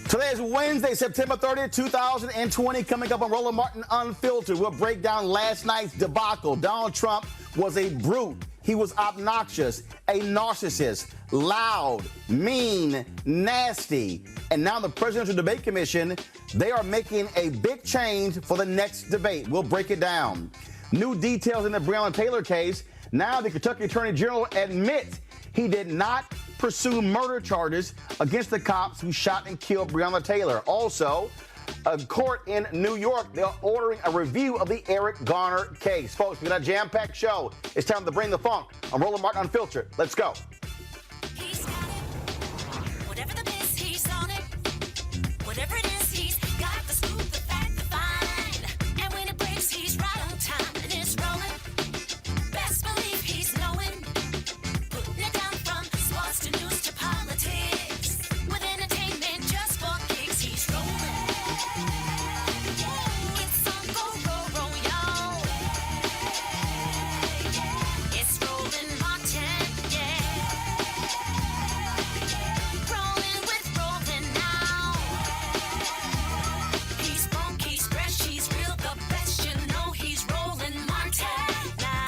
Today is Wednesday, September 30th, 2020. Coming up on Roland Martin Unfiltered, we'll break down last night's debacle. Donald Trump was a brute. He was obnoxious, a narcissist, loud, mean, nasty. And now the Presidential Debate Commission, they are making a big change for the next debate. We'll break it down. New details in the Breonna Taylor case. Now the Kentucky Attorney General admits he did not pursue murder charges against the cops who shot and killed Breonna Taylor. Also, a court in New York, they're ordering a review of the Eric Garner case. Folks, we got a jam-packed show. It's time to bring the funk. I'm Roland Martin Unfiltered. Let's go. He's got it. Whatever the miss, he's on it. Whatever it is, he's got the scoop, the fact, the find. And when it breaks, he's right on time and it's rolling. Best believe he's knowing. Putting it down from sports to news to politics. With entertainment just for kicks, he's rolling. It's Uncle Roro, y'all. It's Roland Martin, yeah. Rolling with Roland now. He's funky, he's fresh, he's real, the best. You know he's Roland Martin now.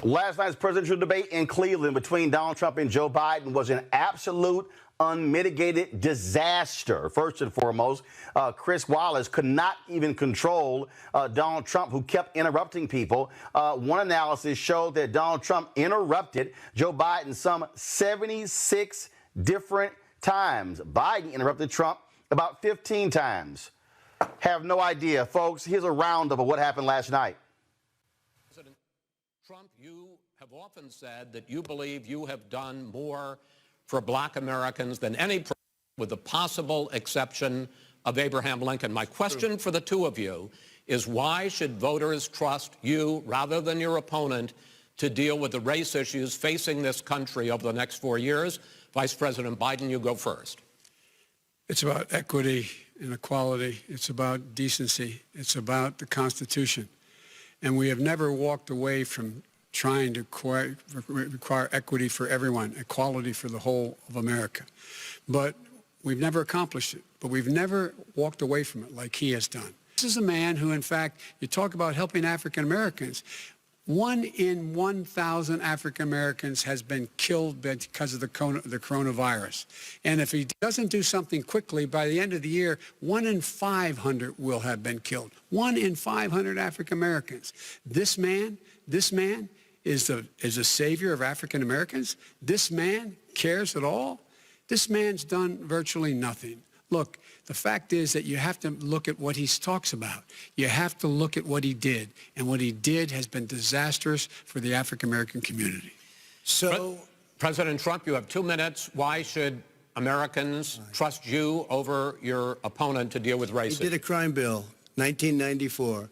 Last night's presidential debate in Cleveland between Donald Trump and Joe Biden was an absolute unmitigated disaster. First and foremost, Chris Wallace could not even control Donald Trump, who kept interrupting people. One analysis showed that Donald Trump interrupted Joe Biden some 76 different times. Biden interrupted Trump about 15 times. Have no idea, folks. Here's a roundup of what happened last night. President Trump, you have often said that you believe you have done more for black Americans than any president, with the possible exception of Abraham Lincoln. My question for the two of you is, why should voters trust you rather than your opponent to deal with the race issues facing this country over the next 4 years? Vice President Biden, you go first. It's about equity and equality. It's about decency. It's about the Constitution. And we have never walked away from trying to require equity for everyone, equality for the whole of America. But we've never accomplished it. But we've never walked away from it like he has done. This is a man who, in fact, you talk about helping African Americans. 1 in 1,000 African Americans has been killed because of the coronavirus. And if he doesn't do something quickly, by the end of the year, 1 in 500 will have been killed. 1 in 500 African Americans. This man is a savior of African Americans. This man cares at all. This man's done virtually nothing. Look, the fact is that you have to look at what he talks about. You have to look at what he did. And what he did has been disastrous for the African-American community. So, President Trump, you have 2 minutes. Why should Americans trust you over your opponent to deal with racism? He did a crime bill, 1994,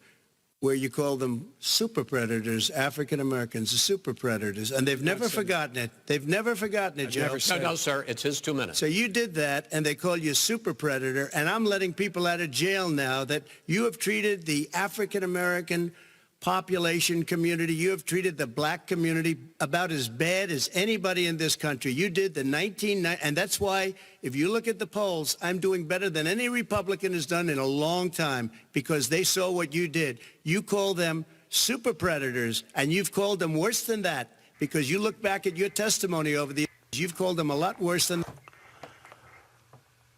where you call them super predators, African Americans, super predators, and they've never forgotten it. They've never forgotten it, Joe. No, sir, it's his 2 minutes. So you did that, and they call you a super predator, and I'm letting people out of jail now that you have treated the African American population community, you have treated the black community about as bad as anybody in this country. You did the 1990, and that's why, if you look at the polls, I'm doing better than any Republican has done in a long time, because they saw what you did. You call them super predators, and you've called them worse than that, because you look back at your testimony over the years, you've called them a lot worse than.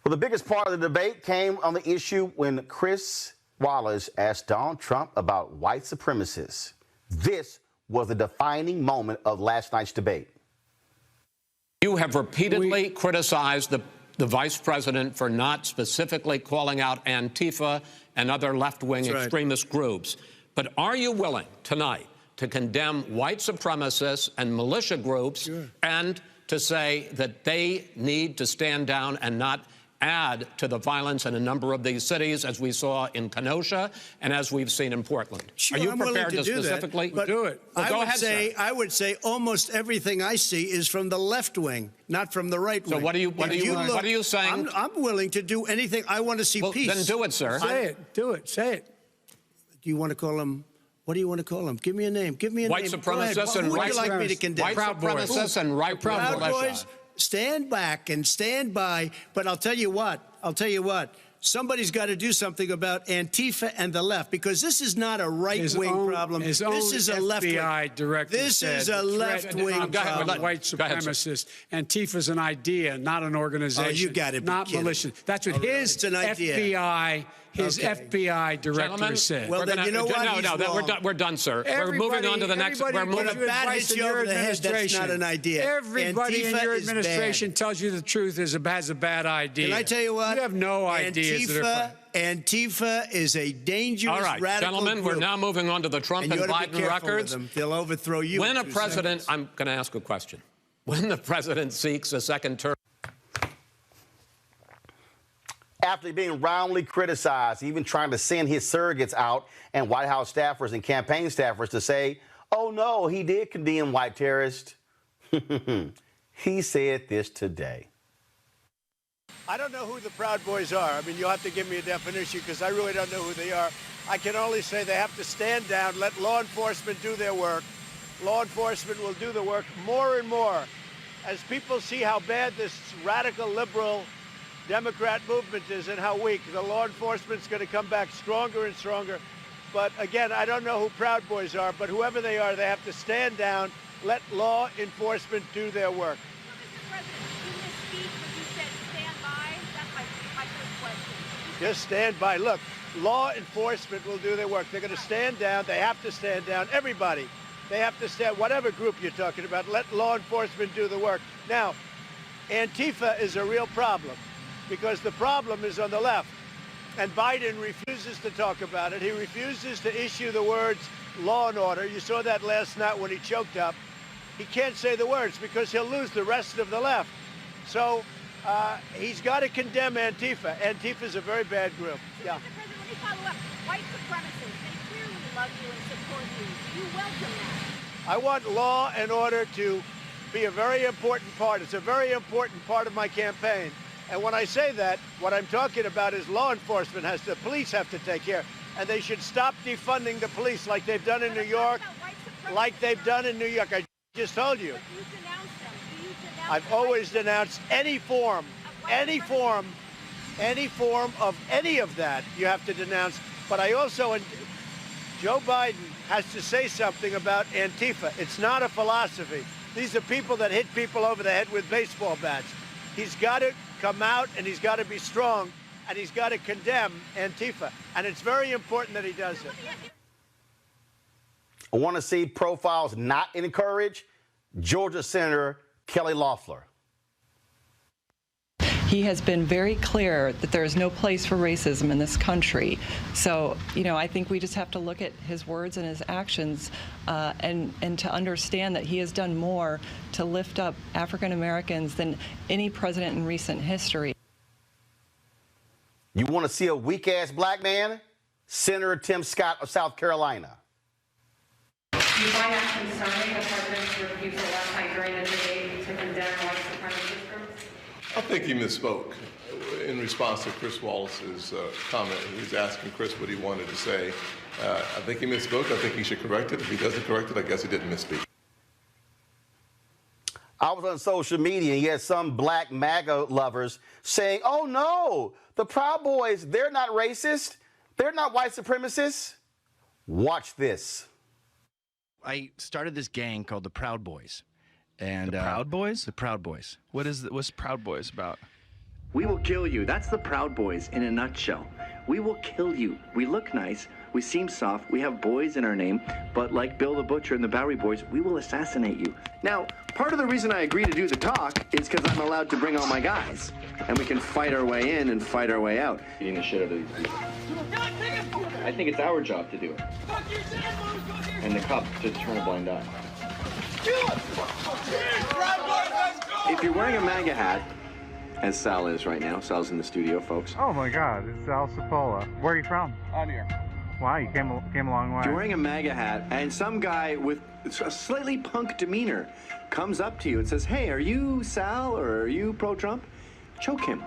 Well, the biggest part of the debate came on the issue when Chris Wallace asked Donald Trump about white supremacists. This was the defining moment of last night's debate. You have repeatedly criticized the vice president for not specifically calling out Antifa and other left-wing extremist groups. But are you willing tonight to condemn white supremacists and militia groups and to say that they need to stand down and not add to the violence in a number of these cities, as we saw in Kenosha and as we've seen in Portland. Sure, Are you I'm willing prepared to do specifically that, do it? Well, go ahead, sir. I would say almost everything I see is from the left wing, not from the right wing. So what are you saying? I'm willing to do anything. I want to see Well, peace. then do it, sir. Say it. Do it. Say it. Do you want to call him? What do you want to call him? Give me a name. Give me a White name. supremacists and Who would white you like me to condemn? White supremacists and right Proud militia. Boys, stand back and stand by. But I'll tell you what. Somebody's got to do something about Antifa and the left, because this is not a right-wing problem. This is a left-wing. FBI director This is a left-wing problem. White supremacist. Antifa's an idea, not an organization. Oh, you got to be not kidding. militia. That's what his it's an idea. FBI director Gentlemen, said. Well, then you know what? We're done, sir. Everybody, we're moving on to the next. We're everybody moving. When a bat hits you over the head, that's not an idea. Everybody in Antifa your is administration bad. tells you the truth has a bad idea. Can I tell you what? You have no ideas. Antifa is a dangerous, All right, radical gentlemen, group. we're now moving on to the Trump And and you ought to be Biden careful records. with them. They'll overthrow you. When in a 2 president, seconds. I'm going to ask a question. When the president seeks a second term, After being roundly criticized, even trying to send his surrogates out and White House staffers and campaign staffers to say, oh, no, he did condemn white terrorists. He said this today. I don't know who the Proud Boys are. I mean, you'll have to give me a definition, because I really don't know who they are. I can only say they have to stand down, let law enforcement do their work. Law enforcement will do the work more and more. As people see how bad this radical liberal Democrat movement is and how weak, the law enforcement's going to come back stronger and stronger. But again, I don't know who Proud Boys are, but whoever they are, they have to stand down, let law enforcement do their work. Just stand by. Look, law enforcement will do their work. They're going to stand down. They have to stand down. Everybody. They have to stand, whatever group you're talking about, let law enforcement do the work. Now, Antifa is a real problem, because the problem is on the left. And Biden refuses to talk about it. He refuses to issue the words law and order. You saw that last night when he choked up. He can't say the words because he'll lose the rest of the left. So he's got to condemn Antifa. Antifa's a very bad group. Yeah. Mr. President, let me follow up. White supremacists, they clearly love you and support you. Do you welcome that? I want law and order to be a very important part. It's a very important part of my campaign. And when I say that, what I'm talking about is law enforcement the police have to take care. And they should stop defunding the police like they've done in New York, like they've done in New York. I just told you. But you denounce them. Do you denounce I've always denounced any form of any of that you have to denounce. But I also, Joe Biden has to say something about Antifa. It's not a philosophy. These are people that hit people over the head with baseball bats. He's got to come out and he's got to be strong and he's got to condemn Antifa. And it's very important that he does it. I want to see profiles not encourage Georgia Senator Kelly Loeffler. He has been very clear that there is no place for racism in this country. So, I think we just have to look at his words and his actions and to understand that he has done more to lift up African Americans than any president in recent history. You want to see a weak-ass black man? Senator Tim Scott of South Carolina. Do you find that concerning, the president's refusal last night during the debate to condemn white supremacist groups? I think he misspoke in response to Chris Wallace's comment. He was asking Chris what he wanted to say. I think he misspoke. I think he should correct it. If he doesn't correct it, I guess he didn't misspeak. I was on social media and you had some black MAGA lovers saying, oh no, the Proud Boys, they're not racist. They're not white supremacists. Watch this. I started this gang called the Proud Boys. And The Proud Boys? The Proud Boys. What's Proud Boys about? We will kill you. That's the Proud Boys in a nutshell. We will kill you. We look nice. We seem soft. We have boys in our name. But like Bill the Butcher and the Bowery Boys, we will assassinate you. Now, part of the reason I agree to do the talk is because I'm allowed to bring all my guys. And we can fight our way in and fight our way out. Beating the shit out of these people. I think it's our job to do it. And the cops just turn a blind eye. If you're wearing a MAGA hat, as Sal is right now. Sal's in the studio, folks. Oh my God, it's Sal Cipolla. Where are you from? On here. Wow, you came a long way. You're wearing a MAGA hat, and some guy with a slightly punk demeanor comes up to you and says, "Hey, are you Sal or are you pro-Trump?" Choke him.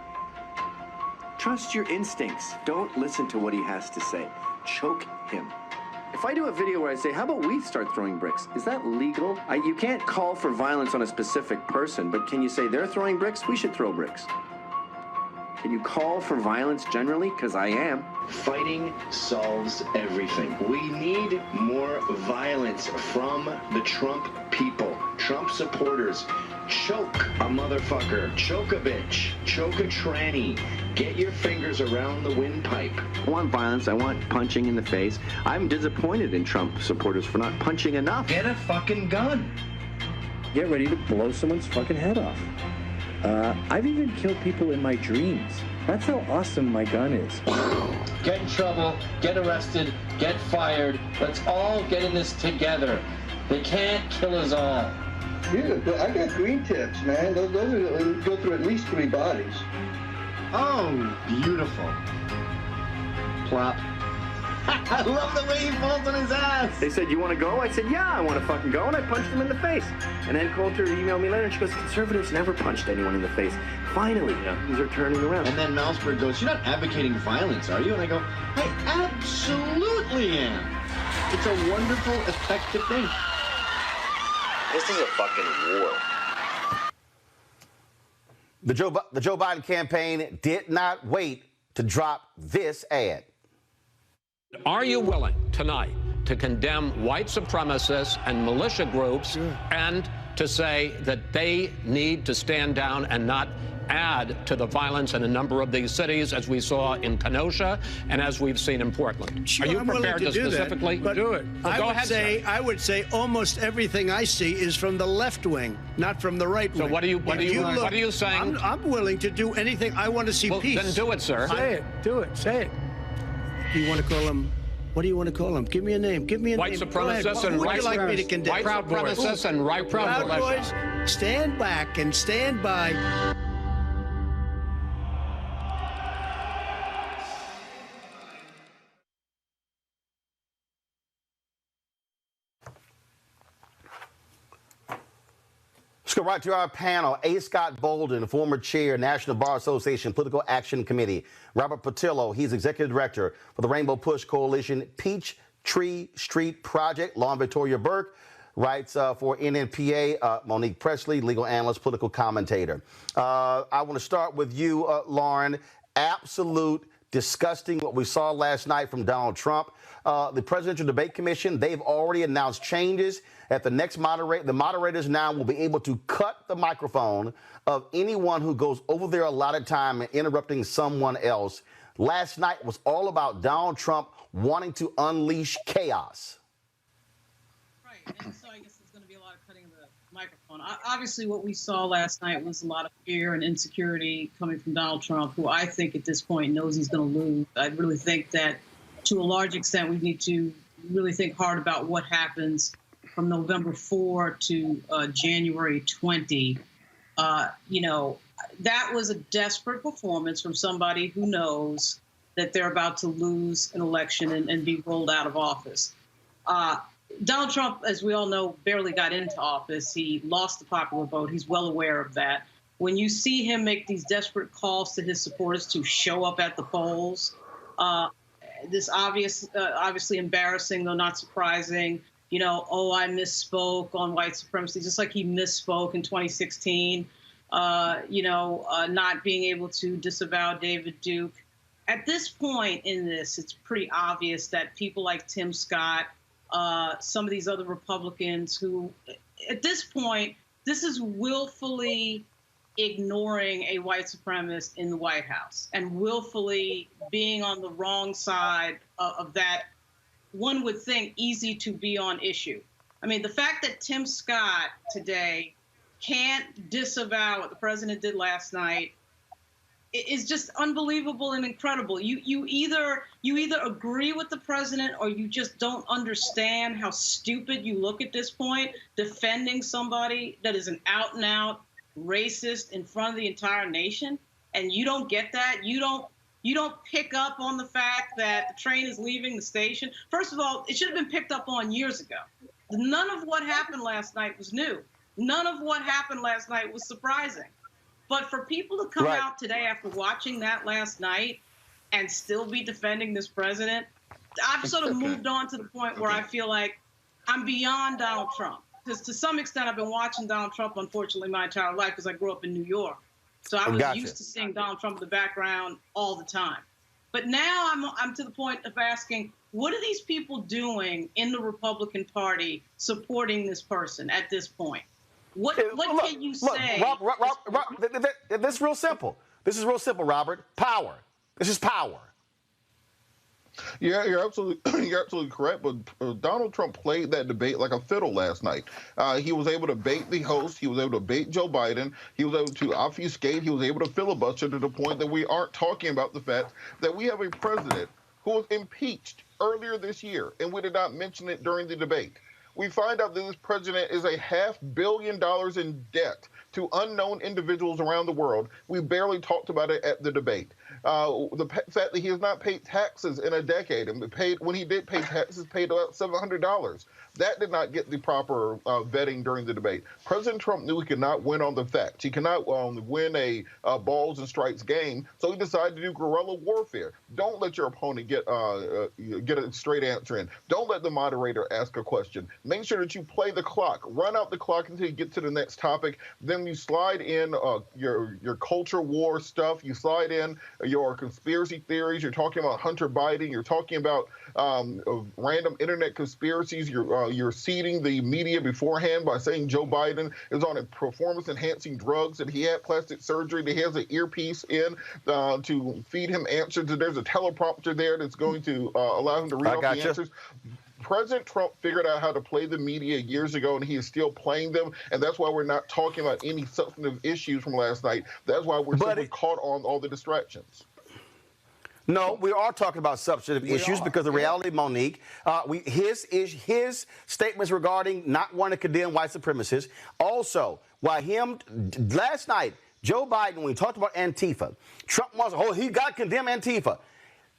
Trust your instincts. Don't listen to what he has to say. Choke him. If I do a video where I say, how about we start throwing bricks? Is that legal? You can't call for violence on a specific person, but can you say they're throwing bricks? We should throw bricks. Can you call for violence generally? Because I am. Fighting solves everything. We need more violence from the Trump people, Trump supporters. Choke a motherfucker, choke a bitch, choke a tranny. Get your fingers around the windpipe. I want violence. I want punching in the face. I'm disappointed in Trump supporters for not punching enough. Get a fucking gun. Get ready to blow someone's fucking head off. I've even killed people in my dreams. That's how awesome my gun is. Get in trouble, get arrested, get fired. Let's all get in this together. They can't kill us all. Dude, I got green tips, man. Those go through at least 3 bodies. Oh, beautiful. Plop. I love the way he falls on his ass. They said, you want to go? I said, yeah, I want to fucking go. And I punched him in the face. And Ann Coulter emailed me later and she goes, conservatives never punched anyone in the face. Finally, things are turning around. And then Malsberg goes, you're not advocating violence, are you? And I go, I absolutely am. It's a wonderful, effective thing. This is a fucking war. The Joe Biden campaign did not wait to drop this ad. Are you willing tonight to condemn white supremacists and militia groups and to say that they need to stand down and not add to the violence in a number of these cities, as we saw in Kenosha and as we've seen in Portland? Sure, Are you I'm willing prepared to do specifically that, but do it? Well, go ahead, sir. I would say almost everything I see is from the left wing, not from the right wing. So what are you saying? I'm willing to do anything. I want to see peace. Then do it, sir. Say it. Do it. Say it. You want to call him? What do you want to call him? Give me a name. Give me a white name. Supremacists and what would white you like me to condemn? White supremacists and white Proud Boys, stand back and stand by. Let's go right to our panel. A. Scott Bolden, former chair, National Bar Association Political Action Committee. Robert Patillo, he's executive director for the Rainbow Push Coalition Peachtree Street Project. Lauren Victoria Burke writes for NNPA. Monique Presley, legal analyst, political commentator. I want to start with you, Lauren. Absolute disgusting what we saw last night from Donald Trump. The Presidential Debate Commission, they've already announced changes. At the next the moderators now will be able to cut the microphone of anyone who goes over their allotted time and interrupting someone else. Last night was all about Donald Trump wanting to unleash chaos. Right, and so I guess there's going to be a lot of cutting of the microphone. Obviously, what we saw last night was a lot of fear and insecurity coming from Donald Trump, who I think at this point knows he's going to lose. I really think that to a large extent, we need to really think hard about what happens from November 4 to January 20. That was a desperate performance from somebody who knows that they're about to lose an election and be rolled out of office. Donald Trump, as we all know, barely got into office. He lost the popular vote. He's well aware of that. When you see him make these desperate calls to his supporters to show up at the polls, this obviously embarrassing, though not surprising, I misspoke on white supremacy, just like he misspoke in 2016, not being able to disavow David Duke. At this point in this, it's pretty obvious that people like Tim Scott, some of these other Republicans who, at this point, this is willfully ignoring a white supremacist in the White House and willfully being on the wrong side of that, one would think, easy to be on issue. I mean, the fact that Tim Scott today can't disavow what the president did last night is just unbelievable and incredible. You either agree with the president or you just don't understand how stupid you look at this point, defending somebody that is an out-and-out racist in front of the entire nation, and you don't get that. You don't pick up on the fact that the train is leaving the station. First of all, it should have been picked up on years ago. None of what happened last night was new. None of what happened last night was surprising. But for people to come out today after watching that last night and still be defending this president, I've sort of moved on to the point where I feel like I'm beyond Donald Trump. Because to some extent, I've been watching Donald Trump, unfortunately, my entire life because I grew up in New York. So I was used to seeing Donald Trump in the background all the time. But now I'm to the point of asking, what are these people doing in the Republican Party supporting this person at this point? What can you say? This is real simple. This is real simple, Robert. Power. This is power. Yeah, you're absolutely correct. But Donald Trump played that debate like a fiddle last night. He was able to bait the host. He was able to bait Joe Biden. He was able to obfuscate. He was able to filibuster to the point that we aren't talking about the fact that we have a president who was impeached earlier this year, and we did not mention it during the debate. We find out that this president is $500 million in debt to unknown individuals around the world. We barely talked about it at the debate. The fact that he has not paid taxes in a decade, and when he did pay taxes, paid about $700. That did not get the proper vetting during the debate. President Trump knew he could not win on the facts. He cannot win a balls and strikes game, so he decided to do guerrilla warfare. Don't let your opponent get a straight answer in. Don't let the moderator ask a question. Make sure that you play the clock. Run out the clock until you get to the next topic. Then you slide in your culture war stuff. You slide in your conspiracy theories. You're talking about Hunter Biden. You're talking about random internet conspiracies. You're seeding the media beforehand by saying Joe Biden is on a performance-enhancing drugs, that he had plastic surgery, that he has an earpiece in to feed him answers. There's a teleprompter there that's going to allow him to read off the answers. President Trump figured out how to play the media years ago, and he is still playing them, and that's why we're not talking about any substantive issues from last night. That's why we're simply caught on all the distractions. No, we are talking about substantive issues because the reality, Monique, his statements regarding not wanting to condemn white supremacists. Also, last night, Joe Biden, when he talked about Antifa, Trump wants, he got to condemn Antifa.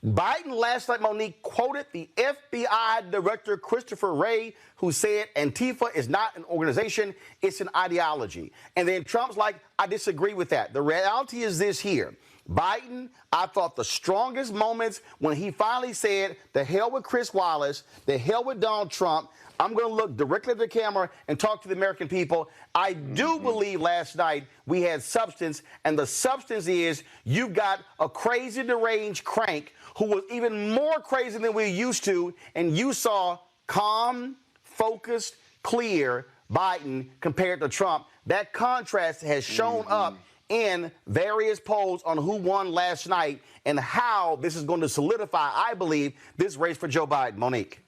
Biden last night, Monique, quoted the FBI director, Christopher Wray, who said Antifa is not an organization, it's an ideology. And then Trump's like, I disagree with that. The reality is this here. Biden, I thought the strongest moments when he finally said, the hell with Chris Wallace, the hell with Donald Trump, I'm going to look directly at the camera and talk to the American people. I do believe last night we had substance, and the substance is you've got a crazy, deranged crank who was even more crazy than we used to, and you saw calm, focused, clear Biden compared to Trump. That contrast has shown up in various polls on who won last night and how this is going to solidify, I believe, this race for Joe Biden. Monique.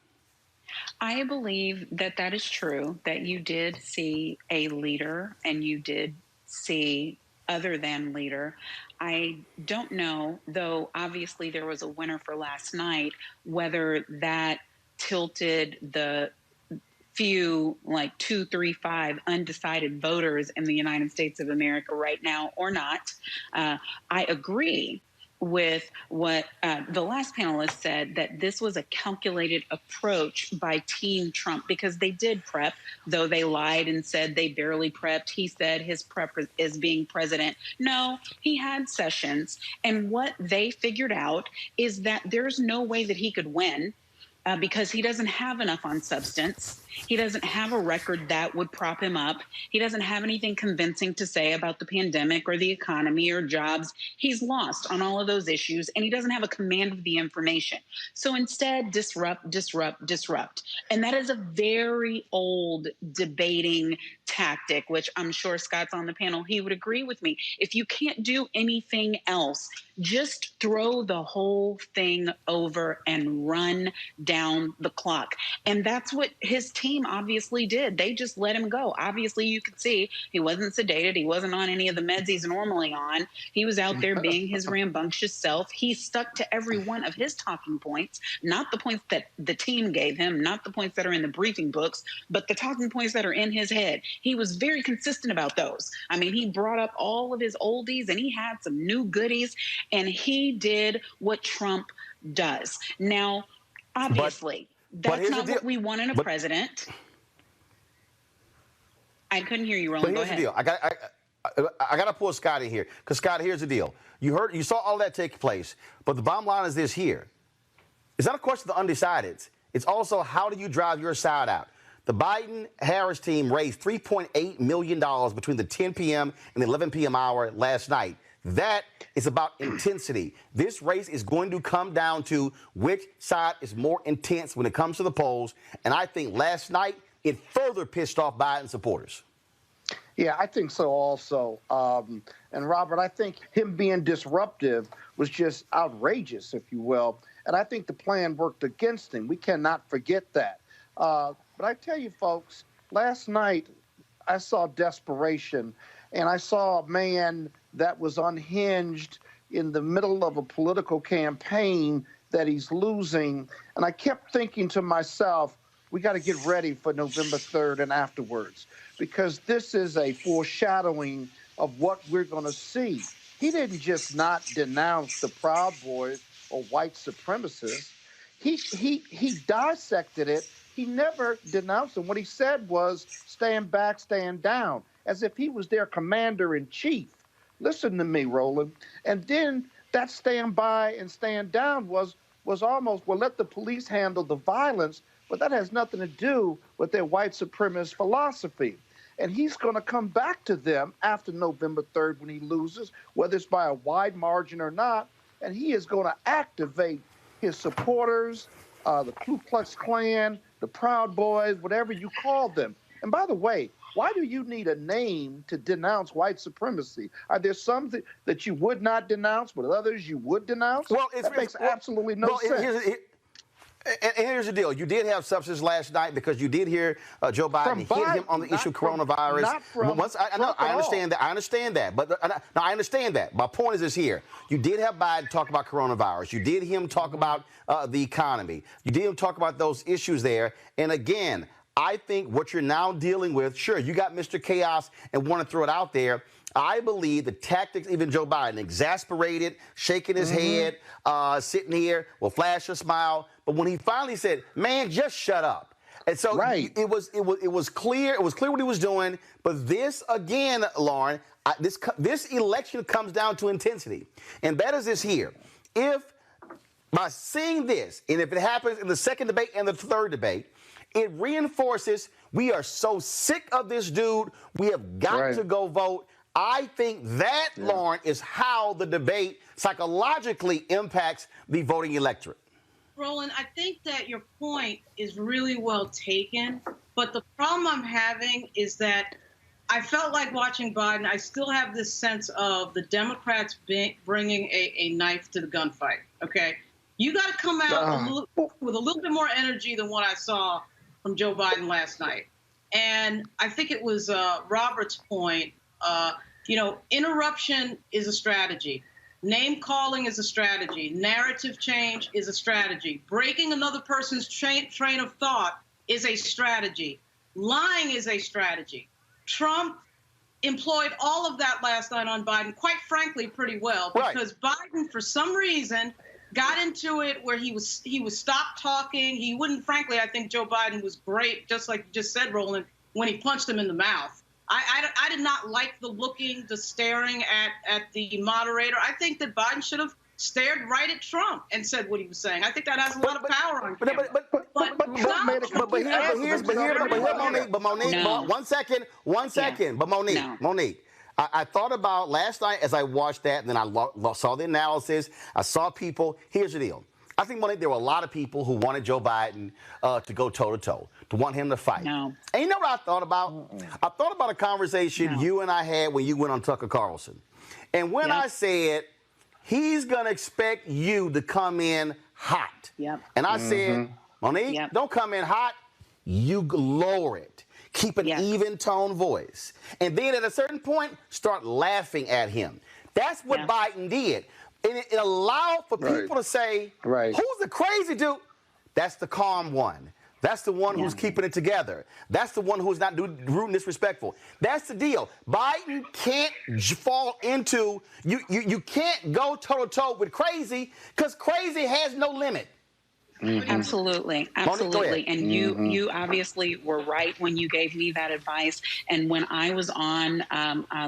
I believe that that is true, that you did see a leader and you did see other than leader. I don't know, though obviously there was a winner for last night, whether that tilted the few, like 2, 3, 5 undecided voters in the United States of America right now or not. I agree with what the last panelist said, that this was a calculated approach by Team Trump, because they did prep, though they lied and said they barely prepped. He said his prep is being president. No, he had sessions. And what they figured out is that there's no way that he could win because he doesn't have enough on substance. He doesn't have a record that would prop him up. He doesn't have anything convincing to say about the pandemic or the economy or jobs. He's lost on all of those issues, and he doesn't have a command of the information. So instead, disrupt, disrupt, disrupt. And that is a very old debating tactic, which I'm sure Scott's on the panel. He would agree with me. If you can't do anything else, just throw the whole thing over and run down the clock. And that's what his team obviously did. They just let him go. Obviously, you could see he wasn't sedated. He wasn't on any of the meds he's normally on. He was out there being his rambunctious self. He stuck to every one of his talking points, not the points that the team gave him, not the points that are in the briefing books, but the talking points that are in his head. he was very consistent about those. I mean, he brought up all of his oldies and he had some new goodies, and he did what Trump does. Now, obviously, that's not what we want in a president. I couldn't hear you, Roland. But here's the deal. I got to pull Scott in here, because Scott, here's the deal. You saw all that take place, but the bottom line is this here. It's not a question of the undecideds. It's also, how do you drive your side out? The Biden-Harris team raised $3.8 million between the 10 p.m. and the 11 p.m. hour last night. That is about intensity. This race is going to come down to which side is more intense when it comes to the polls. And I think last night it further pissed off Biden supporters. Yeah, I think so also. And Robert, I think him being disruptive was just outrageous, if you will. And I think the plan worked against him. We cannot forget that. But I tell you, folks, last night I saw desperation, and I saw a man that was unhinged in the middle of a political campaign that he's losing. And I kept thinking to myself, we got to get ready for November 3rd and afterwards, because this is a foreshadowing of what we're going to see. He didn't just not denounce the Proud Boys or white supremacists. He dissected it. He never denounced them. What he said was, stand back, stand down, as if he was their commander-in-chief. Listen to me, Roland. And then that stand by and stand down was almost, well, let the police handle the violence, but that has nothing to do with their white supremacist philosophy. And he's going to come back to them after November 3rd when he loses, whether it's by a wide margin or not, and he is going to activate his supporters, the Ku Klux Klan, the Proud Boys, whatever you call them. And by the way, why do you need a name to denounce white supremacy? Are there some that you would not denounce, but others you would denounce? Well, that makes absolutely no sense. And here's the deal. You did have substance last night because you did hear Joe Biden hit him on the issue of coronavirus. I understand that. I understand that. But no, I understand that. My point is this here. You did have Biden talk about coronavirus. You did hear him talk about the economy. You did him talk about those issues there. And again, I think what you're now dealing with, sure, you got Mr. Chaos and want to throw it out there. I believe the tactics, even Joe Biden, exasperated, shaking his head, sitting here, will flash a smile. But when he finally said, "Man, just shut up," and so it was clear. It was clear what he was doing. But this again, Lauren, this election comes down to intensity, and that is this here. If by seeing this, and if it happens in the second debate and the third debate, it reinforces we are so sick of this dude. We have got to go vote. I think that, Lauren, is how the debate psychologically impacts the voting electorate. Roland, I think that your point is really well taken, but the problem I'm having is that I felt like watching Biden, I still have this sense of the Democrats bringing a knife to the gunfight, okay? You got to come out with a little bit more energy than what I saw from Joe Biden last night. And I think it was Robert's point. Interruption is a strategy. Name calling is a strategy. Narrative change is a strategy. Breaking another person's train of thought is a strategy. Lying is a strategy. Trump employed all of that last night on Biden, quite frankly, pretty well, because Biden, for some reason, got into it where he was stopped talking. He wouldn't, frankly, I think Joe Biden was great, just like you just said, Roland, when he punched him in the mouth. I did not like the staring at the moderator. I think that Biden should have stared right at Trump and said what he was saying. I think that has a lot of power on camera. But Monique, one second. But Monique, I thought about last night as I watched that, and then I saw the analysis. I saw people. Here's the deal. I think, Monique, there were a lot of people who wanted Joe Biden to go toe-to-toe, to want him to fight. No. And you know what I thought about? I thought about a conversation you and I had when you went on Tucker Carlson. And when I said, he's going to expect you to come in hot. And I said, Monique, don't come in hot. You lower it. Keep an even tone voice. And then at a certain point, start laughing at him. That's what Biden did. And it allowed for people to say, who's the crazy dude? That's the calm one. That's the one who's keeping it together. That's the one who's not rude and disrespectful. That's the deal. Biden can't fall into, you can't go toe-to-toe with crazy because crazy has no limit. Absolutely. Absolutely. And you obviously were right when you gave me that advice. And when I was on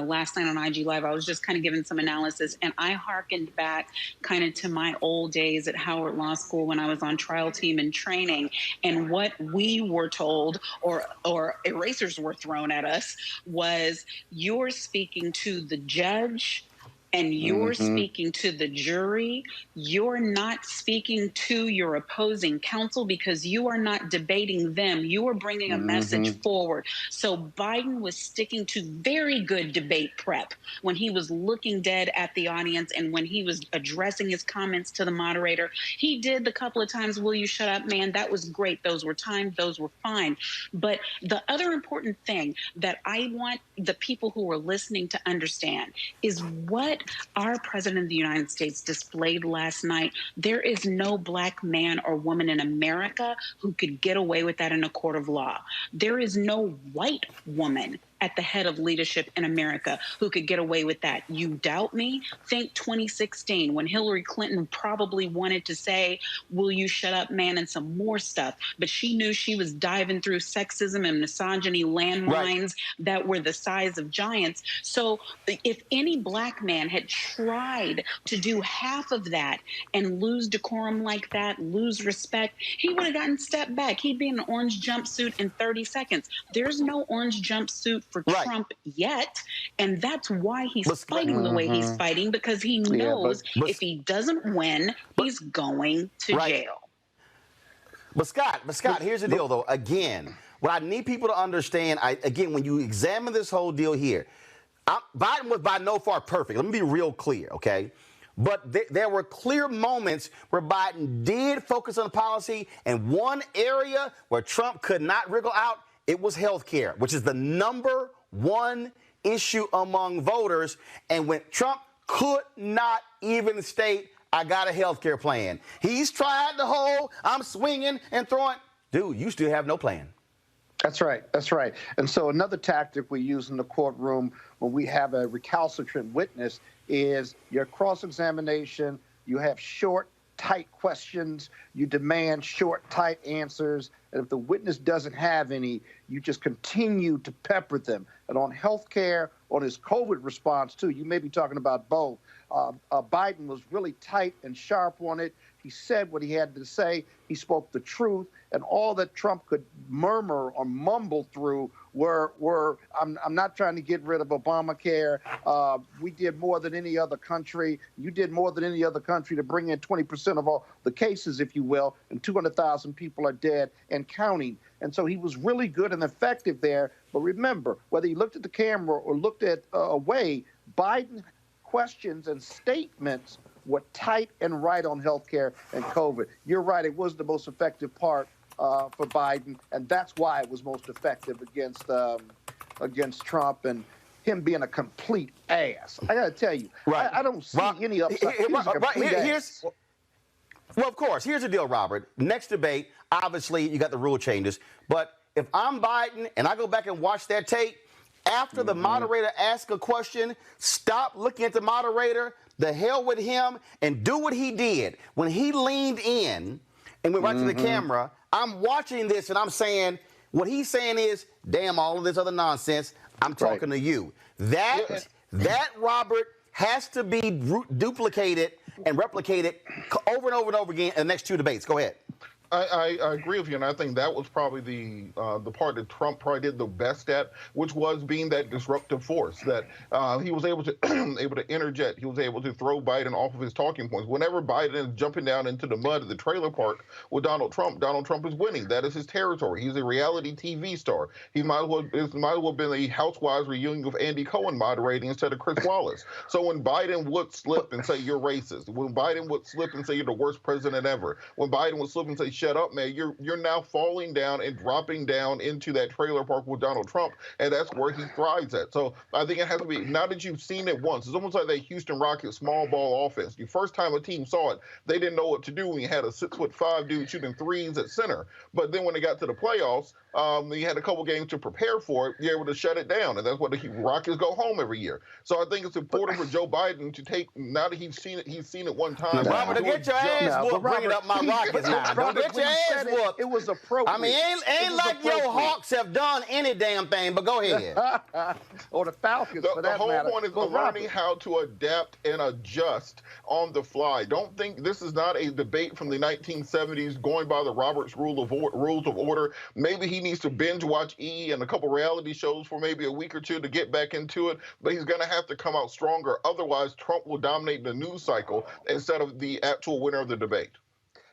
last night on IG Live, I was just kind of giving some analysis, and I hearkened back kind of to my old days at Howard Law School when I was on trial team and training. And what we were told, or erasers were thrown at us, was you're speaking to the judge and you're speaking to the jury. You're not speaking to your opposing counsel because you are not debating them. You are bringing a message forward. So Biden was sticking to very good debate prep when he was looking dead at the audience and when he was addressing his comments to the moderator. He did the couple of times, "Will you shut up, man?" That was great. Those were timed. Those were fine. But the other important thing that I want the people who are listening to understand is what our president of the United States displayed last night. There is no black man or woman in America who could get away with that in a court of law. There is no white woman at the head of leadership in America who could get away with that. You doubt me? Think 2016 when Hillary Clinton probably wanted to say, "Will you shut up, man?" and some more stuff. But she knew she was diving through sexism and misogyny landmines that were the size of giants. So if any black man had tried to do half of that and lose decorum like that, lose respect, he would have gotten stepped back. He'd be in an orange jumpsuit in 30 seconds. There's no orange jumpsuit for Trump yet, and that's why he's fighting the way he's fighting, because he knows if he doesn't win, he's going to jail. But Scott, here's the deal, though. Again, what I need people to understand, when you examine this whole deal here, Biden was by no far perfect. Let me be real clear, okay? But there were clear moments where Biden did focus on policy, and one area where Trump could not wriggle out, it was health care, which is the number one issue among voters. And when Trump could not even state, "I got a health care plan." He's tried the whole, "I'm swinging and throwing." Dude, you still have no plan. That's right. That's right. And so another tactic we use in the courtroom when we have a recalcitrant witness is your cross-examination. You have short, tight questions. You demand short, tight answers. And if the witness doesn't have any, you just continue to pepper them. And on health care, on his COVID response, too, you may be talking about both. Biden was really tight and sharp on it. He said what he had to say. He spoke the truth. And all that Trump could murmur or mumble through were I'm not trying to get rid of Obamacare. We did more than any other country. You did more than any other country to bring in 20% of all the cases, if you will, and 200,000 people are dead and counting. And so he was really good and effective there. But remember, whether he looked at the camera or looked at away, Biden questions and statements were tight and right on healthcare and COVID. You're right. It was the most effective part for Biden, and that's why it was most effective against Trump and him being a complete ass. I got to tell you, I don't see any upside. Well, of course. Here's the deal, Robert. Next debate, obviously, you got the rule changes. But if I'm Biden and I go back and watch that tape, after the moderator asks a question, stop looking at the moderator, the hell with him, and do what he did. When he leaned in and went right to the camera, I'm watching this and I'm saying, what he's saying is, damn, all of this other nonsense, I'm talking to you. That, Robert, has to be duplicated and replicated over and over and over again in the next two debates. Go ahead. I agree with you, and I think that was probably the part that Trump probably did the best at, which was being that disruptive force. That he was able to interject. He was able to throw Biden off of his talking points. Whenever Biden is jumping down into the mud of the trailer park with Donald Trump is winning. That is his territory. He's a reality TV star. He might as well have been a Housewives reunion with Andy Cohen moderating instead of Chris Wallace. So when Biden would slip and say you're racist, when Biden would slip and say you're the worst president ever, when Biden would slip and say shut up, man, you're now falling down and dropping down into that trailer park with Donald Trump, and that's where he thrives at. So I think it has to be, now that you've seen it once, it's almost like that Houston Rockets small ball offense. The first time a team saw it, they didn't know what to do when you had a 6'5" dude shooting threes at center. But then when they got to the playoffs, you had a couple games to prepare for it, you're able to shut it down, and that's what the Rockets go home every year. So I think it's important for Joe Biden to take, now that he's seen it one time. Now, Robert, get your ass whooped bringing up my Rockets now. Don't get your ass whooped. It was appropriate. I mean, ain't like your Hawks have done any damn thing, but go ahead. Or the Falcons, for the that whole matter. point is But learning how to adapt and adjust on the fly. Don't think this is not a debate from the 1970s going by the Roberts rules of order. Maybe he needs to binge watch E! and a couple reality shows for maybe a week or two to get back into it, but he's going to have to come out stronger. Otherwise, Trump will dominate the news cycle instead of the actual winner of the debate.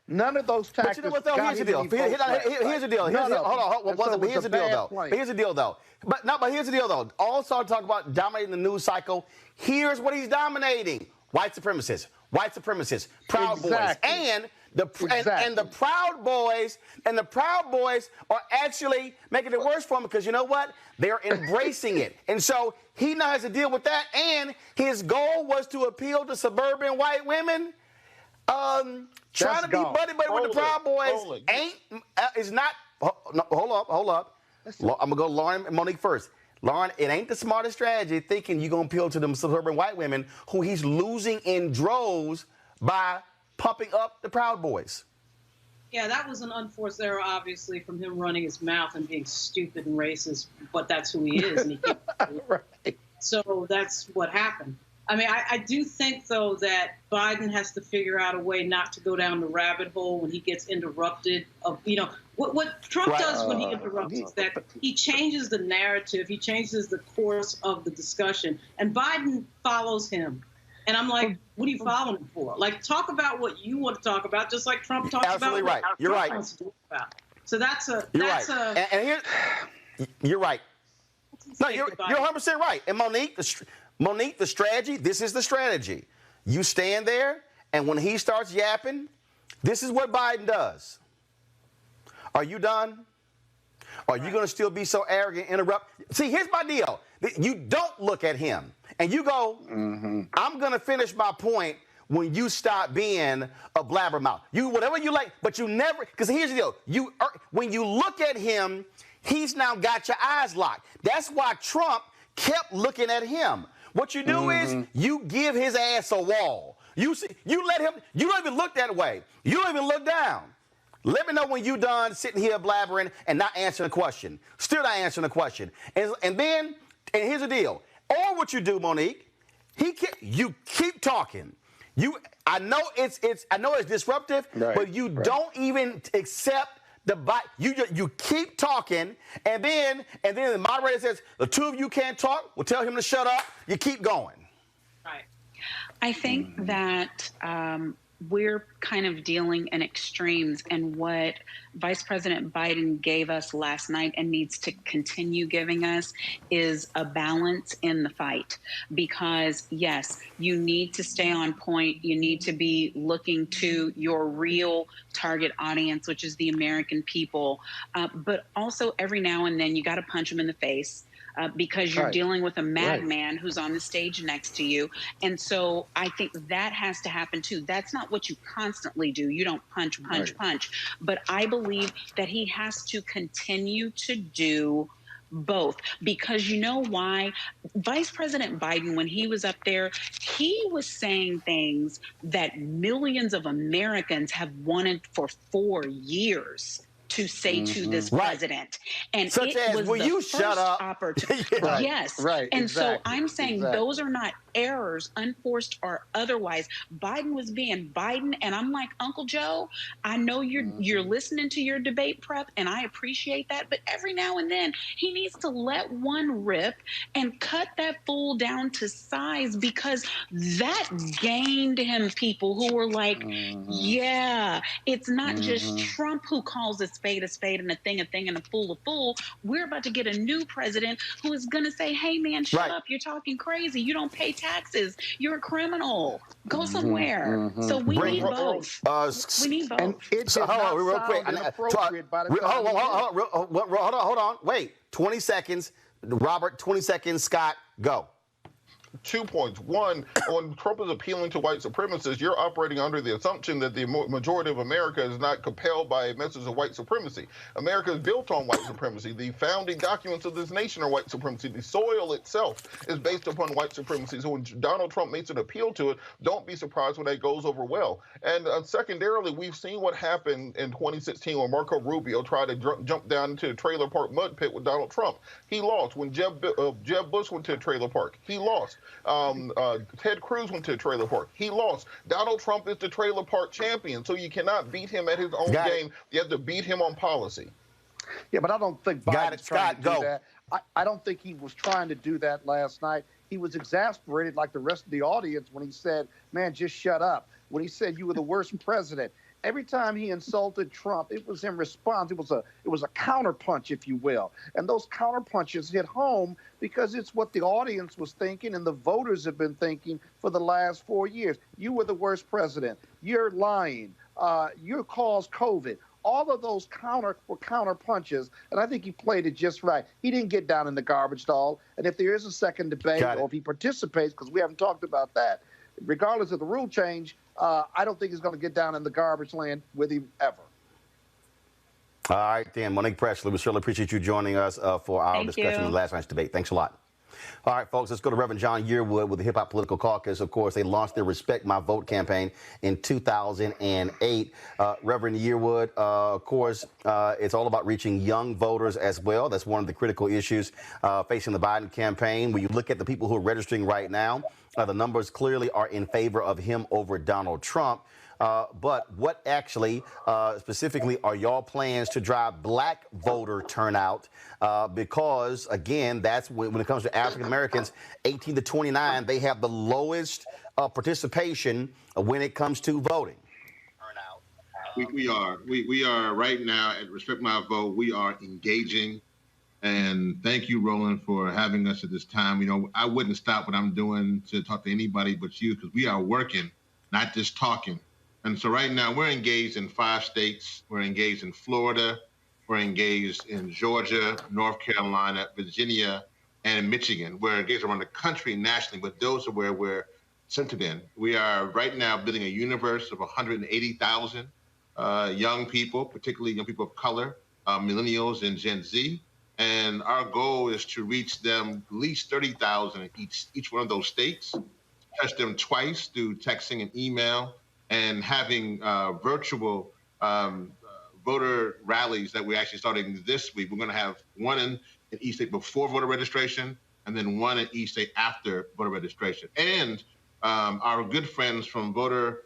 None of those tactics. But you know what, though? Here's the deal. Here's the deal. Here's the deal, though. Here's the deal, though. But here's the deal, though. Also, talk about dominating the news cycle. Here's what he's dominating: white supremacists, Proud Boys, and the Proud Boys are actually making it worse for him because you know what? They're embracing it, and so he now has to deal with that. And his goal was to appeal to suburban white women. Trying to be buddy with the Proud Boys is not. No, hold up. I'm gonna go Lauren and Monique first. Lauren, it ain't the smartest strategy thinking you're gonna appeal to them suburban white women who he's losing in droves by pumping up the Proud Boys. Yeah, that was an unforced error, obviously, from him running his mouth and being stupid and racist, but that's who he is. And he right. So that's what happened. I mean, I do think, though, that Biden has to figure out a way not to go down the rabbit hole when he gets interrupted. What Trump does when he interrupts is that he changes the narrative, he changes the course of the discussion, and Biden follows him. And I'm like, what are you following him for? Like, talk about what you want to talk about, just like Trump talks Absolutely about right. what You're Trump right. wants to talk about. So that's a... You're that's right. A, and here, you're right. No, you're 100% right. And Monique, the strategy, this is the strategy. You stand there, and when he starts yapping, this is what Biden does. Are you done? Are you going to still be so arrogant, interrupt? See, here's my deal. You don't look at him, and you go, I'm going to finish my point when you stop being a blabbermouth. You, whatever you like, but you never, because here's the deal. When you look at him, he's now got your eyes locked. That's why Trump kept looking at him. What you do is you give his ass a wall. You let him, you don't even look that way. You don't even look down. Let me know when you done sitting here blabbering and not answering a question. Still not answering a question. And here's the deal. Or what you do, Monique, you keep talking. I know it's disruptive, but you don't even accept the bite. You keep talking, and then the moderator says the two of you can't talk. We'll tell him to shut up. You keep going. Right. I think that we're kind of dealing in extremes, and what Vice President Biden gave us last night and needs to continue giving us is a balance in the fight. Because, yes, you need to stay on point. You need to be looking to your real target audience, which is the American people. But also every now and then you got to punch them in the face. Because you're dealing with a madman who's on the stage next to you. And so I think that has to happen too. That's not what you constantly do. You don't punch. But I believe that he has to continue to do both. Because you know why? Vice President Biden, when he was up there, he was saying things that millions of Americans have wanted for 4 years to say to this president. And such it as, was will the you first shut up? Opportunity. Yes. Right. And exactly. so I'm saying those are not errors, unforced or otherwise. Biden was being Biden, and I'm like, Uncle Joe, I know you're listening to your debate prep, and I appreciate that, but every now and then he needs to let one rip and cut that fool down to size, because that gained him people who were like, yeah, it's not just Trump who calls us spade and a thing and a fool. We're about to get a new president who is going to say, hey, man, shut up. You're talking crazy. You don't pay taxes. You're a criminal. Go somewhere. So we need both. We need both. And it So, did hold not on, real quick. sound inappropriate by the time Hold on. Wait, 20 seconds. Robert, 20 seconds. Scott, go. 2 points. One, when Trump is appealing to white supremacists, you're operating under the assumption that the majority of America is not compelled by a message of white supremacy. America is built on white supremacy. The founding documents of this nation are white supremacy. The soil itself is based upon white supremacy. So when Donald Trump makes an appeal to it, don't be surprised when that goes over well. And secondarily, we've seen what happened in 2016 when Marco Rubio tried to jump down into the trailer park mud pit with Donald Trump. He lost. When Jeb Bush went to a trailer park, he lost. Ted Cruz went to a trailer park. He lost. Donald Trump is the trailer park champion, so you cannot beat him at his own game. You have to beat him on policy. Yeah, but I don't think Biden's trying to do that. I don't think he was trying to do that last night. He was exasperated like the rest of the audience when he said, man, just shut up. When he said you were the worst president. Every time he insulted Trump, it was in response. It was a counterpunch, if you will. And those counterpunches hit home because it's what the audience was thinking and the voters have been thinking for the last 4 years. You were the worst president. You're lying. You caused COVID. All of those were counter punches, and I think he played it just right. He didn't get down in the garbage stall. And if there is a second debate or if he participates, because we haven't talked about that, regardless of the rule change, I don't think he's going to get down in the garbage land with him ever. All right, then. Monique Presley, we certainly appreciate you joining us for our discussion of last night's debate. Thanks a lot. All right, folks, let's go to Reverend John Yearwood with the Hip Hop Political Caucus. Of course, they launched their Respect My Vote campaign in 2008. Reverend Yearwood, of course, it's all about reaching young voters as well. That's one of the critical issues facing the Biden campaign. When you look at the people who are registering right now, the numbers clearly are in favor of him over Donald Trump. But what actually, specifically, are y'all plans to drive black voter turnout? Because, again, that's when it comes to African Americans, 18 to 29, they have the lowest participation when it comes to voting. We are right now at Respect My Vote. We are engaging. And thank you, Roland, for having us at this time. You know, I wouldn't stop what I'm doing to talk to anybody but you because we are working, not just talking. And so right now we're engaged in 5 states. We're engaged in Florida. We're engaged in Georgia, North Carolina, Virginia, and Michigan. We're engaged around the country nationally, but those are where we're centered in. We are right now building a universe of 180,000 young people, particularly young people of color, millennials and Gen Z. And our goal is to reach them at least 30,000 in each one of those states, touch them twice through texting and email, and having virtual voter rallies that we're actually starting this week. We're going to have one in each state before voter registration, and then one in each state after voter registration. And our good friends from Voter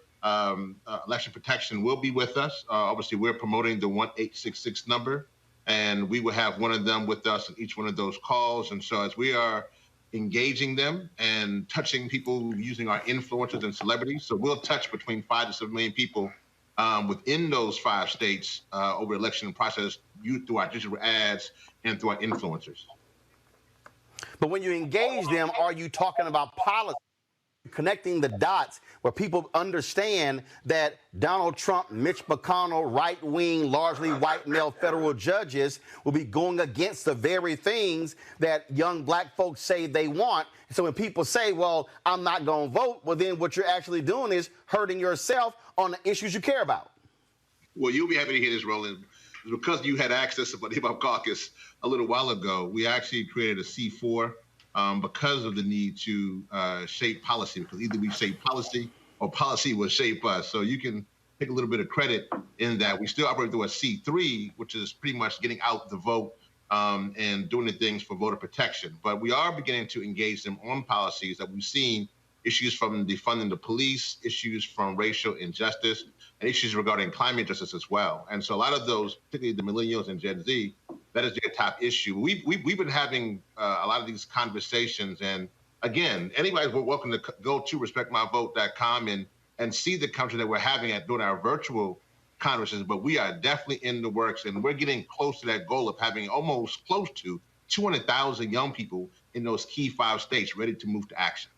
Election Protection will be with us. Obviously, we're promoting the 1866 number, and we will have one of them with us in each one of those calls. And so as we are engaging them and touching people using our influencers and celebrities, so we'll touch between 5 to 7 million people within those 5 states over the election process through our digital ads and through our influencers. But when you engage them, are you talking about policy? Connecting the dots where people understand that Donald Trump, Mitch McConnell, right-wing, largely white male federal judges will be going against the very things that young black folks say they want. So when people say, well, I'm not going to vote, well, then what you're actually doing is hurting yourself on the issues you care about. Well, you'll be happy to hear this, Roland. Because you had access to the Hip Hop Caucus a little while ago, we actually created a C4 because of the need to shape policy, because either we shape policy or policy will shape us. So you can take a little bit of credit in that. We still operate through a C3, which is pretty much getting out the vote and doing the things for voter protection. But we are beginning to engage them on policies that we've seen, issues from defunding the police, issues from racial injustice, and issues regarding climate justice as well. And so a lot of those, particularly the millennials and Gen Z, that is their top issue. We've been having a lot of these conversations. And again, anybody's welcome to go to respectmyvote.com and see the conversation that we're having during our virtual Congress, but we are definitely in the works, and we're getting close to that goal of having almost close to 200,000 young people in those key 5 states ready to move to action.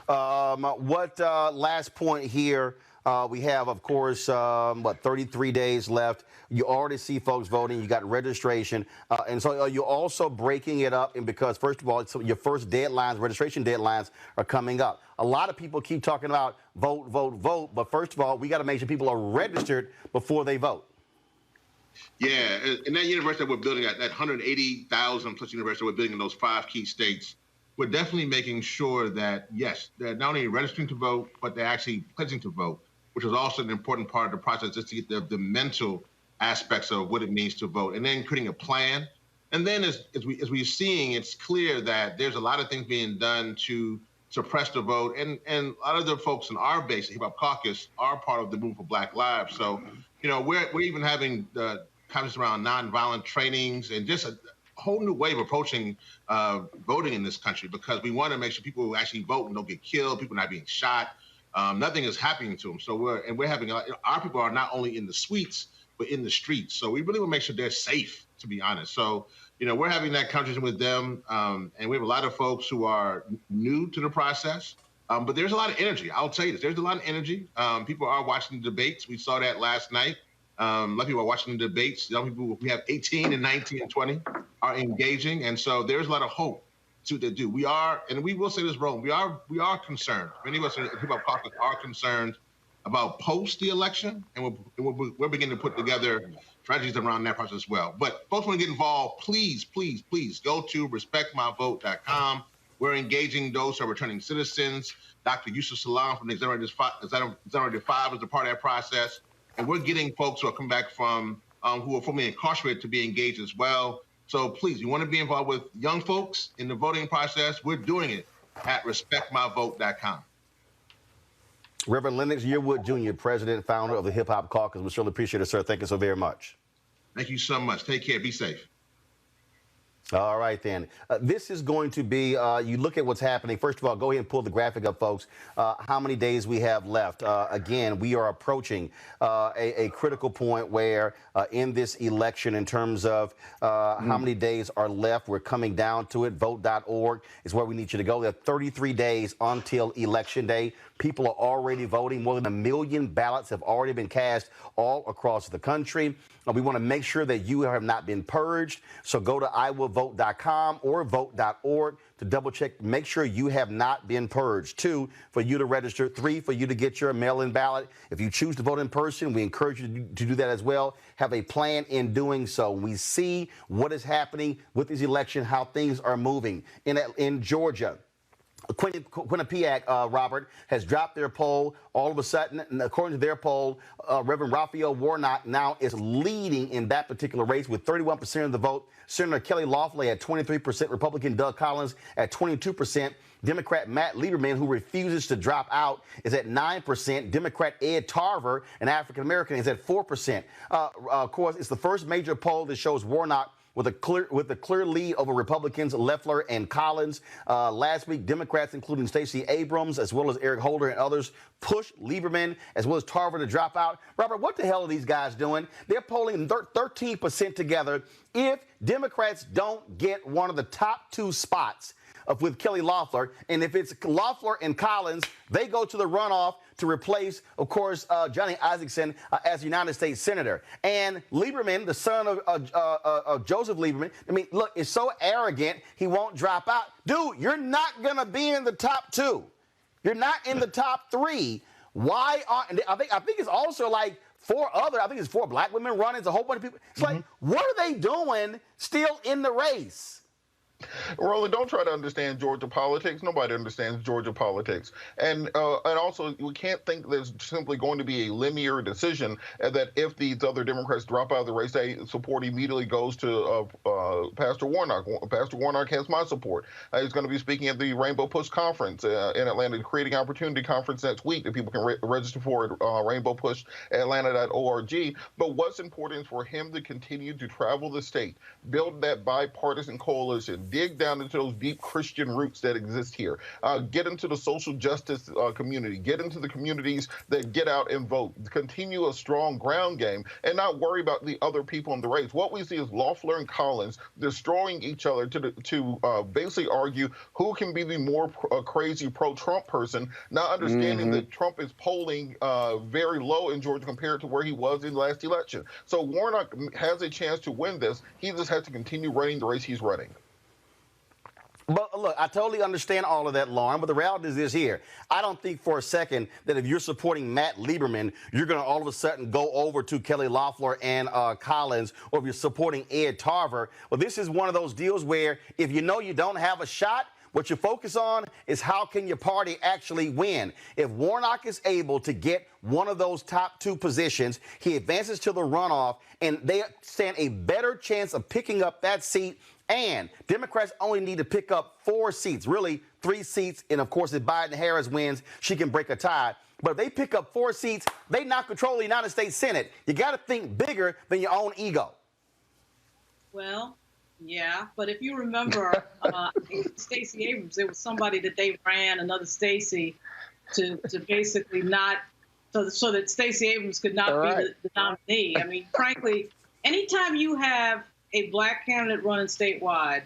Last point here? We have, of course, 33 days left. You already see folks voting. You got registration. And so you're also breaking it up. And because, first of all, your first deadlines, registration deadlines are coming up. A lot of people keep talking about vote, vote, vote. But first of all, we got to make sure people are registered before they vote. Yeah, and that university that we're building, that 180,000 plus university we're building in those 5 key states, we're definitely making sure that, yes, they're not only registering to vote, but they're actually pledging to vote, which is also an important part of the process, just to get the mental aspects of what it means to vote, and then creating a plan. And then as we're seeing, it's clear that there's a lot of things being done to suppress the vote, and a lot of the folks in our base, the Hip Hop Caucus, are part of the Move for Black Lives. So, we're even having the conversations around nonviolent trainings and just a whole new way of approaching voting in this country, because we want to make sure people who actually vote and don't get killed, people not being shot, nothing is happening to them. So we're having our people are not only in the suites but in the streets. So we really want to make sure they're safe, to be honest. So we're having that conversation with them, and we have a lot of folks who are new to the process. But there's a lot of energy. I'll tell you this: there's a lot of energy. People are watching the debates. We saw that last night. A lot of people are watching the debates. Young people, we have 18 and 19 and 20 are engaging, and so there's a lot of hope to do. We are, and we will say this, Rome, we are concerned. Many of us in the Hip Hop Caucus are concerned about post the election, and we're beginning to put together strategies around that process as well. But folks want to get involved, please, please, please go to respectmyvote.com. We're engaging those who are returning citizens. Dr. Yusuf Salam from the Exonerated 5 is a part of that process. And we're getting folks who are coming back from who are formerly incarcerated to be engaged as well. So please, you want to be involved with young folks in the voting process, we're doing it at respectmyvote.com. Reverend Lennox Yearwood Jr., President, founder of the Hip Hop Caucus. We surely appreciate it, sir. Thank you so very much. Thank you so much. Take care. Be safe. All right, then. This is going to be, you look at what's happening. First of all, go ahead and pull the graphic up, folks. How many days we have left. Again, we are approaching a critical point where in this election, in terms of how many days are left, we're coming down to it. Vote.org is where we need you to go. There are 33 days until Election Day. People are already voting. More than 1 million ballots have already been cast all across the country. We want to make sure that you have not been purged. So go to iwillvote.com or vote.org to double check. Make sure you have not been purged. 2, for you to register. 3, for you to get your mail-in ballot. If you choose to vote in person, we encourage you to do that as well. Have a plan in doing so. We see what is happening with this election, how things are moving. In Georgia, Quinnipiac, Robert, has dropped their poll all of a sudden. And according to their poll, Reverend Raphael Warnock now is leading in that particular race with 31% of the vote. Senator Kelly Loeffler at 23%, Republican Doug Collins at 22%. Democrat Matt Lieberman, who refuses to drop out, is at 9%. Democrat Ed Tarver, an African-American, is at 4%. Of course, it's the first major poll that shows Warnock with a clear lead over Republicans Loeffler and Collins. Last week, Democrats, including Stacey Abrams, as well as Eric Holder and others, pushed Lieberman as well as Tarver to drop out. Robert, what the hell are these guys doing? They're polling 13% together. If Democrats don't get one of the top 2 spots with Kelly Loeffler, and if it's Loeffler and Collins, they go to the runoff to replace, of course, Johnny Isakson as United States Senator. And Lieberman, the son of Joseph Lieberman, I mean, look, is so arrogant, he won't drop out. Dude, you're not going to be in the top 2. You're not in the top 3. Why aren't, I think it's also like 4 black women running, it's a whole bunch of people. It's like, what are they doing still in the race? Roland, don't try to understand Georgia politics. Nobody understands Georgia politics. And also, we can't think there's simply going to be a linear decision that if these other Democrats drop out of the race, support immediately goes to Pastor Warnock. Pastor Warnock has my support. He's going to be speaking at the Rainbow Push Conference in Atlanta, Creating Opportunity Conference next week that people can register for at rainbowpushatlanta.org. But what's important is for him to continue to travel the state, build that bipartisan coalition, dig down into those deep Christian roots that exist here. Get into the social justice community. Get into the communities that get out and vote. Continue a strong ground game and not worry about the other people in the race. What we see is Loeffler and Collins destroying each other to basically argue who can be the more crazy pro-Trump person, not understanding that Trump is polling very low in Georgia compared to where he was in the last election. So Warnock has a chance to win this. He just has to continue running the race he's running. But look, I totally understand all of that, Lauren, but the reality is this here. I don't think for a second that if you're supporting Matt Lieberman, you're going to all of a sudden go over to Kelly Loeffler and Collins, or if you're supporting Ed Tarver. Well, this is one of those deals where if you know you don't have a shot, what you focus on is how can your party actually win. If Warnock is able to get one of those top two positions, he advances to the runoff, and they stand a better chance of picking up that seat. And Democrats only need to pick up 4 seats, really 3 seats. And, of course, if Biden-Harris wins, she can break a tie. But if they pick up 4 seats, they not control the United States Senate. You got to think bigger than your own ego. Well, yeah, but if you remember, Stacey Abrams, there was somebody that they ran, another Stacey, to basically not, so that Stacey Abrams could not be the nominee. I mean, frankly, anytime you have a black candidate running statewide,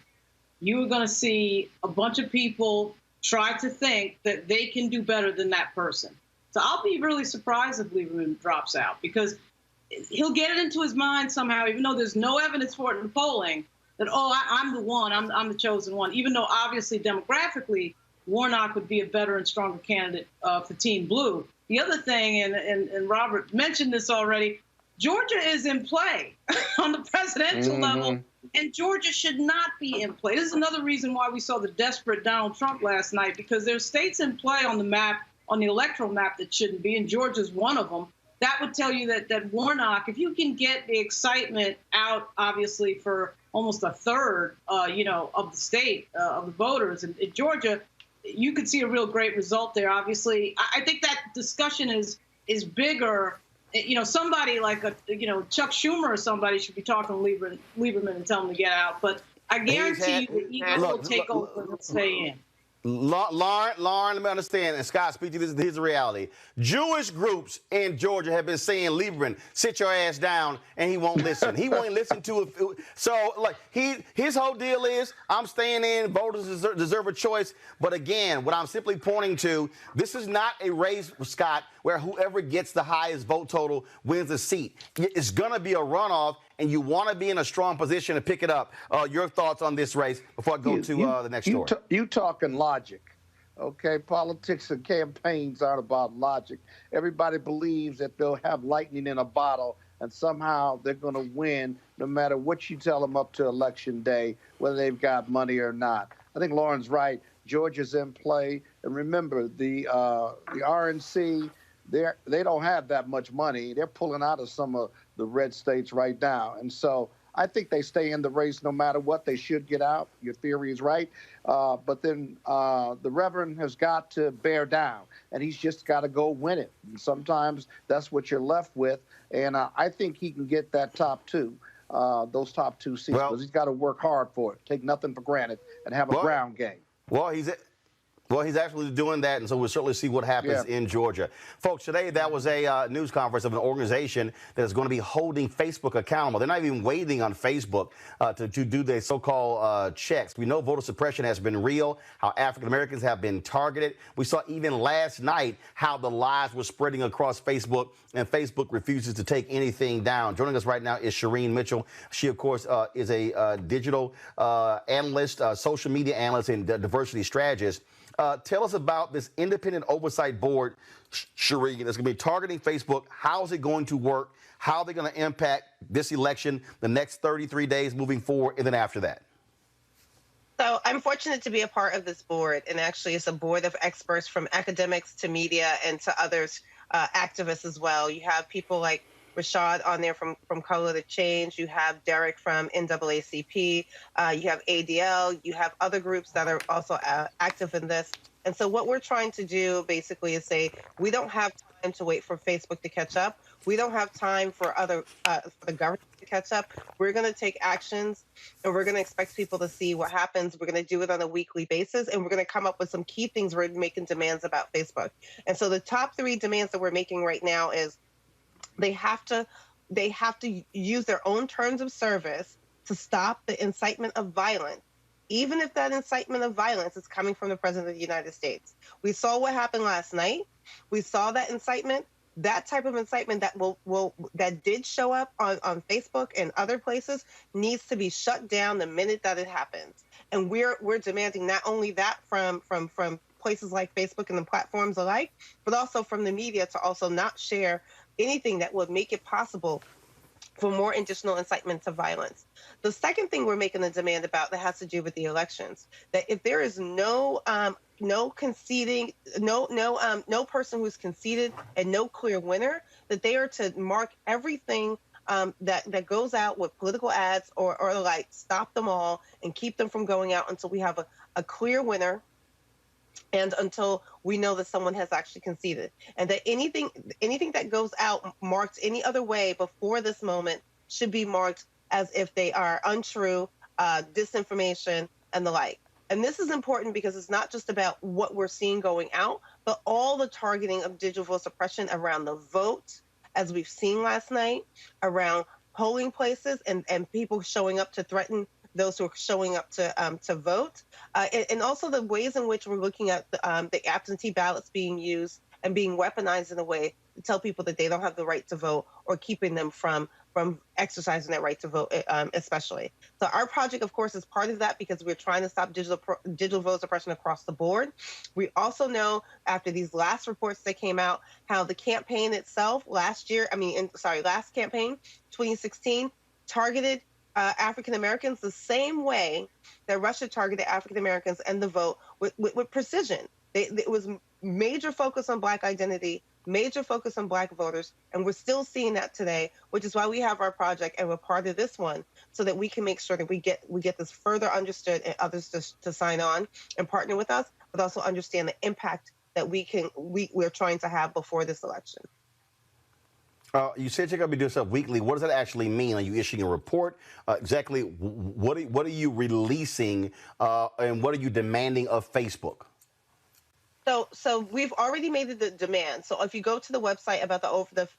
you are going to see a bunch of people try to think that they can do better than that person. So I'll be really surprised if Lieberman drops out, because he'll get it into his mind somehow, even though there's no evidence for it in the polling, that, I'm the one, I'm the chosen one, even though obviously demographically Warnock would be a better and stronger candidate for Team Blue. The other thing, and Robert mentioned this already, Georgia is in play on the presidential level, and Georgia should not be in play. This is another reason why we saw the desperate Donald Trump last night, because there's states in play on the map, on the electoral map, that shouldn't be, and Georgia's one of them. That would tell you that Warnock, if you can get the excitement out, obviously, for almost a third, of the state, of the voters in Georgia, you could see a real great result there, obviously. I think that discussion is bigger. Somebody like Chuck Schumer or somebody should be talking to Lieberman and tell him to get out. But I guarantee you he will take over and stay in. Lauren, let me understand, and Scott, speak to this. Here's the reality. Jewish groups in Georgia have been saying, Lieberman, sit your ass down, and he won't listen. He won't listen to it. So, like, his whole deal is, I'm staying in, voters deserve a choice. But again, what I'm simply pointing to, this is not a race, Scott, where whoever gets the highest vote total wins the seat. It's going to be a runoff, and you want to be in a strong position to pick it up. Your thoughts on this race before I go to the next story. You talking logic, okay? Politics and campaigns aren't about logic. Everybody believes that they'll have lightning in a bottle, and somehow they're going to win no matter what you tell them up to Election Day, whether they've got money or not. I think Lauren's right. Georgia's in play. And remember, the RNC, they don't have that much money. They're pulling out of some of the red states right now. And so I think they stay in the race no matter what. They should get out. Your theory is right. But then the Reverend has got to bear down, and he's just got to go win it. And sometimes that's what you're left with. And I think he can get that top two, those top 2 seats, because he's got to work hard for it, take nothing for granted, and have a ground game. Well, he's actually doing that, and so we'll certainly see what happens in Georgia. Folks, today that was a news conference of an organization that is going to be holding Facebook accountable. They're not even waiting on Facebook to do their so-called checks. We know voter suppression has been real, how African Americans have been targeted. We saw even last night how the lies were spreading across Facebook, and Facebook refuses to take anything down. Joining us right now is Shireen Mitchell. She, of course, is a digital analyst, social media analyst, and diversity strategist. Tell us about this independent oversight board, Shireen, that's going to be targeting Facebook. How is it going to work? How are they going to impact this election, the next 33 days moving forward, and then after that? So I'm fortunate to be a part of this board, and actually it's a board of experts from academics to media and to others, activists as well. You have people like Rashad on there from Color to Change. You have Derek from NAACP. You have ADL. You have other groups that are also active in this. And so what we're trying to do basically is say we don't have time to wait for Facebook to catch up. We don't have time for for the government to catch up. We're going to take actions, and we're going to expect people to see what happens. We're going to do it on a weekly basis, and we're going to come up with some key things we're making demands about Facebook. And so the top 3 demands that we're making right now is they have to use their own terms of service to stop the incitement of violence, even if that incitement of violence is coming from the president of the United States. We saw what happened last night. We saw that incitement. That type of incitement that did show up on Facebook and other places needs to be shut down the minute that it happens. And we're demanding not only that from places like Facebook and the platforms alike, but also from the media to also not share anything that would make it possible for more additional incitement to violence. The second thing we're making a demand about that has to do with the elections, that if there is no conceding, no person who's conceded and no clear winner, that they are to mark everything that goes out with political ads or like stop them all and keep them from going out until we have a clear winner and until we know that someone has actually conceded, and that anything that goes out marked any other way before this moment should be marked as if they are untrue, disinformation, and the like. And this is important because it's not just about what we're seeing going out, but all the targeting of digital vote suppression around the vote, as we've seen last night, around polling places and people showing up to threaten those who are showing up to vote, and also the ways in which we're looking at the absentee ballots being used and being weaponized in a way to tell people that they don't have the right to vote or keeping them from exercising that right to vote, especially. So our project, of course, is part of that because we're trying to stop digital vote suppression across the board. We also know after these last reports that came out how the campaign itself last campaign, 2016, targeted African Americans the same way that Russia targeted African Americans and the vote with precision. It was major focus on Black identity, major focus on Black voters, and we're still seeing that today, which is why we have our project and we're part of this one, so that we can make sure that we get this further understood and others to sign on and partner with us, but also understand the impact that we're trying to have before this election. You said you're going to be doing stuff weekly. What does that actually mean? Are you issuing a report? Exactly what are you releasing and what are you demanding of Facebook? So we've already made the demand. So if you go to the website about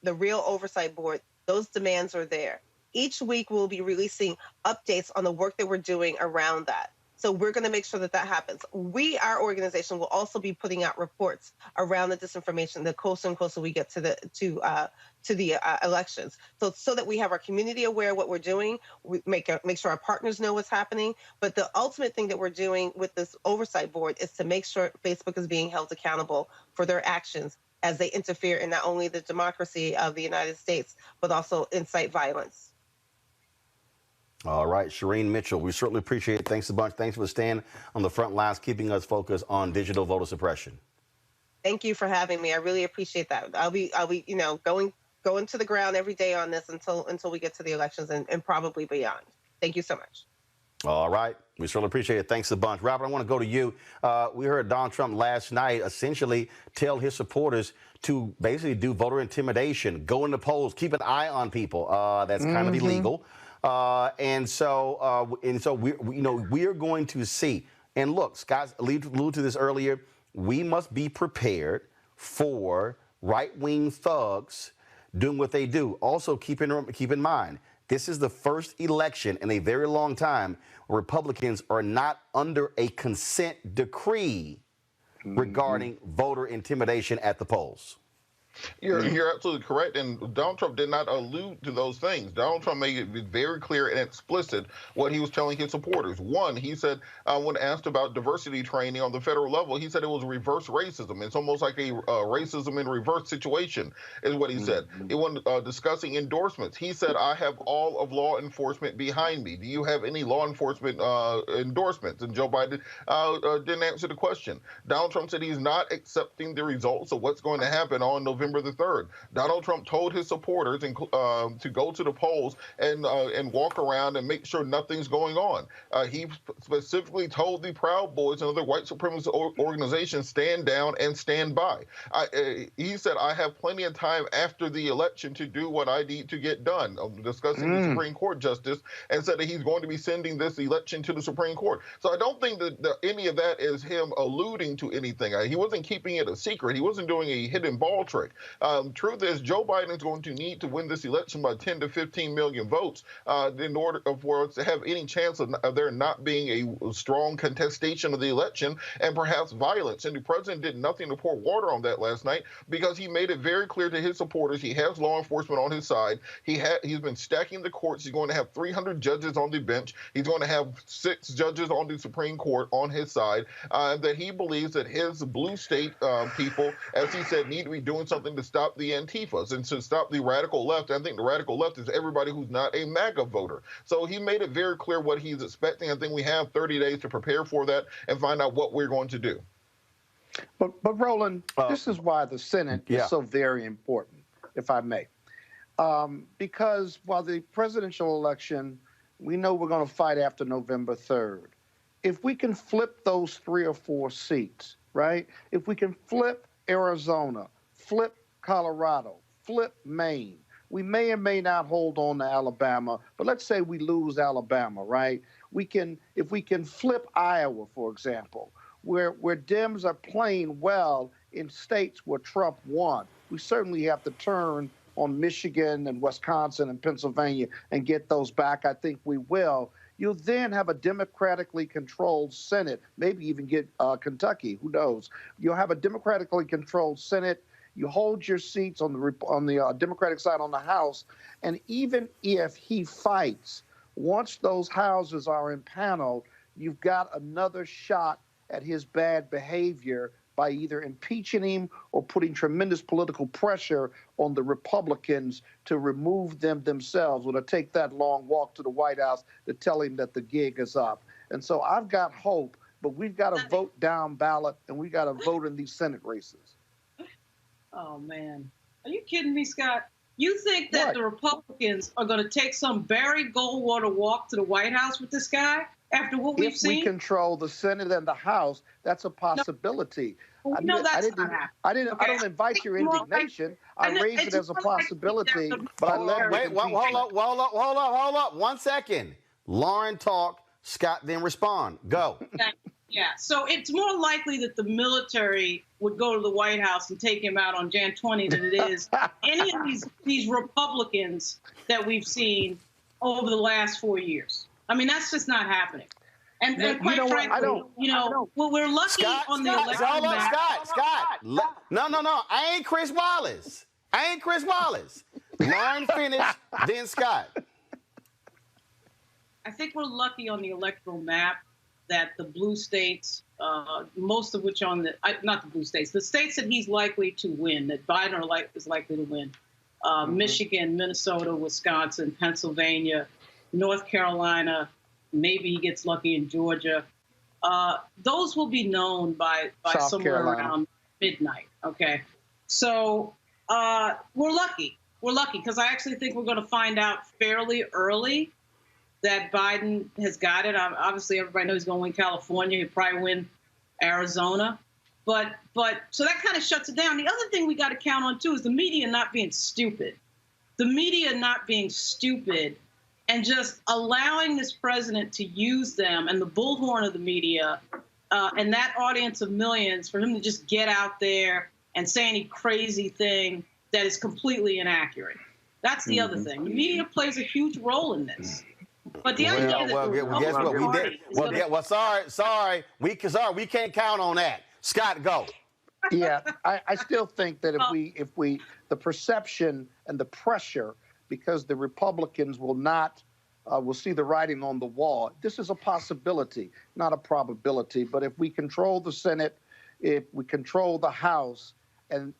the real oversight board, those demands are there. Each week we'll be releasing updates on the work that we're doing around that. So we're going to make sure that happens. Our organization, will also be putting out reports around the disinformation the closer and closer we get to the elections. So that we have our community aware of what we're doing, we make sure our partners know what's happening. But the ultimate thing that we're doing with this oversight board is to make sure Facebook is being held accountable for their actions as they interfere in not only the democracy of the United States, but also incite violence. All right, Shireen Mitchell, we certainly appreciate it. Thanks a bunch. Thanks for staying on the front lines, keeping us focused on digital voter suppression. Thank you for having me. I really appreciate that. I'll be going to the ground every day on this until we get to the elections and probably beyond. Thank you so much. All right. We certainly appreciate it. Thanks a bunch. Robert, I want to go to you. We heard Donald Trump last night essentially tell his supporters to basically do voter intimidation, go in the polls, keep an eye on people. That's kind of illegal. And so we are going to see. And look, Scott alluded to this earlier. We must be prepared for right-wing thugs doing what they do. Also, keep in mind, this is the first election in a very long time where Republicans are not under a consent decree regarding voter intimidation at the polls. You're absolutely correct, and Donald Trump did not allude to those things. Donald Trump made it very clear and explicit what he was telling his supporters. One, he said, when asked about diversity training on the federal level, he said it was reverse racism. It's almost like a racism in reverse situation, is what he said. When discussing endorsements, he said, I have all of law enforcement behind me. Do you have any law enforcement endorsements? And Joe Biden didn't answer the question. Donald Trump said he's not accepting the results of what's going to happen on November November the 3rd. Donald Trump told his supporters to go to the polls and walk around and make sure nothing's going on. He specifically told the Proud Boys and other white supremacist organizations, stand down and stand by. He said, I have plenty of time after the election to do what I need to get done, discussing the Supreme Court justice, and said that he's going to be sending this election to the Supreme Court. So I don't think that any of that is him alluding to anything. He wasn't keeping it a secret. He wasn't doing a hidden ball trick. Truth is, Joe Biden is going to need to win this election by 10 to 15 million votes in order for us to have any chance of there not being a strong contestation of the election and perhaps violence. And the president did nothing to pour water on that last night because he made it very clear to his supporters he has law enforcement on his side. He's been stacking the courts. He's going to have 300 judges on the bench. He's going to have 6 judges on the Supreme Court on his side. That he believes that his blue state people, as he said, need to be doing something to stop the Antifas and to stop the radical left. I think the radical left is everybody who's not a MAGA voter. So he made it very clear what he's expecting. I think we have 30 days to prepare for that and find out what we're going to do. But Roland, this is why the Senate is so very important, if I may. Because while the presidential election, we know we're going to fight after November 3rd. If we can flip those 3 or 4 seats, right? If we can flip Arizona, flip Colorado, flip Maine, we may or may not hold on to Alabama, but let's say we lose Alabama, right? If we can flip Iowa, for example, where Dems are playing well in states where Trump won, we certainly have to turn on Michigan and Wisconsin and Pennsylvania and get those back. I think we will. You'll then have a democratically controlled Senate, maybe even get Kentucky, who knows. You'll have a democratically controlled Senate. You hold your seats on the Democratic side on the House, and even if he fights, once those houses are impaneled, you've got another shot at his bad behavior by either impeaching him or putting tremendous political pressure on the Republicans to remove them themselves or to take that long walk to the White House to tell him that the gig is up. And so I've got hope, but we've got to vote down ballot and we've got to vote in these Senate races. Oh, man. Are you kidding me, Scott? You think that the Republicans are going to take some Barry Goldwater walk to the White House with this guy after what we've seen? If we control the Senate and the House, that's a possibility. No, that's not happening. I don't invite your indignation. I raise it as a possibility, but I let hold up. 1 second. Lauren talk, Scott then respond. Go. Yeah, so it's more likely that the military would go to the White House and take him out on Jan 20 than it is any of these Republicans that we've seen over the last 4 years. I mean, that's just not happening. And quite frankly, we're lucky on the election. Hold up, Scott. No. I ain't Chris Wallace. Lauren finished, then Scott. I think we're lucky on the electoral map that the blue states, most of which not the blue states, the states that he's likely to win, that Biden is likely to win, Michigan, Minnesota, Wisconsin, Pennsylvania, North Carolina, maybe he gets lucky in Georgia. Those will be known by somewhere around midnight, okay? So we're lucky. We're lucky because I actually think we're going to find out fairly early that Biden has got it. Obviously, everybody knows he's going to win California. He'll probably win Arizona. But so that kind of shuts it down. The other thing we got to count on, too, is the media not being stupid. The media not being stupid and just allowing this president to use them and the bullhorn of the media and that audience of millions for him to just get out there and say any crazy thing that is completely inaccurate. That's the other thing. The media plays a huge role in this. But the idea that guess what we did? Sorry, we can't count on that. Scott, go. Yeah, I still think that if we the perception and the pressure, because the Republicans will see the writing on the wall. This is a possibility, not a probability. But if we control the Senate, if we control the House, and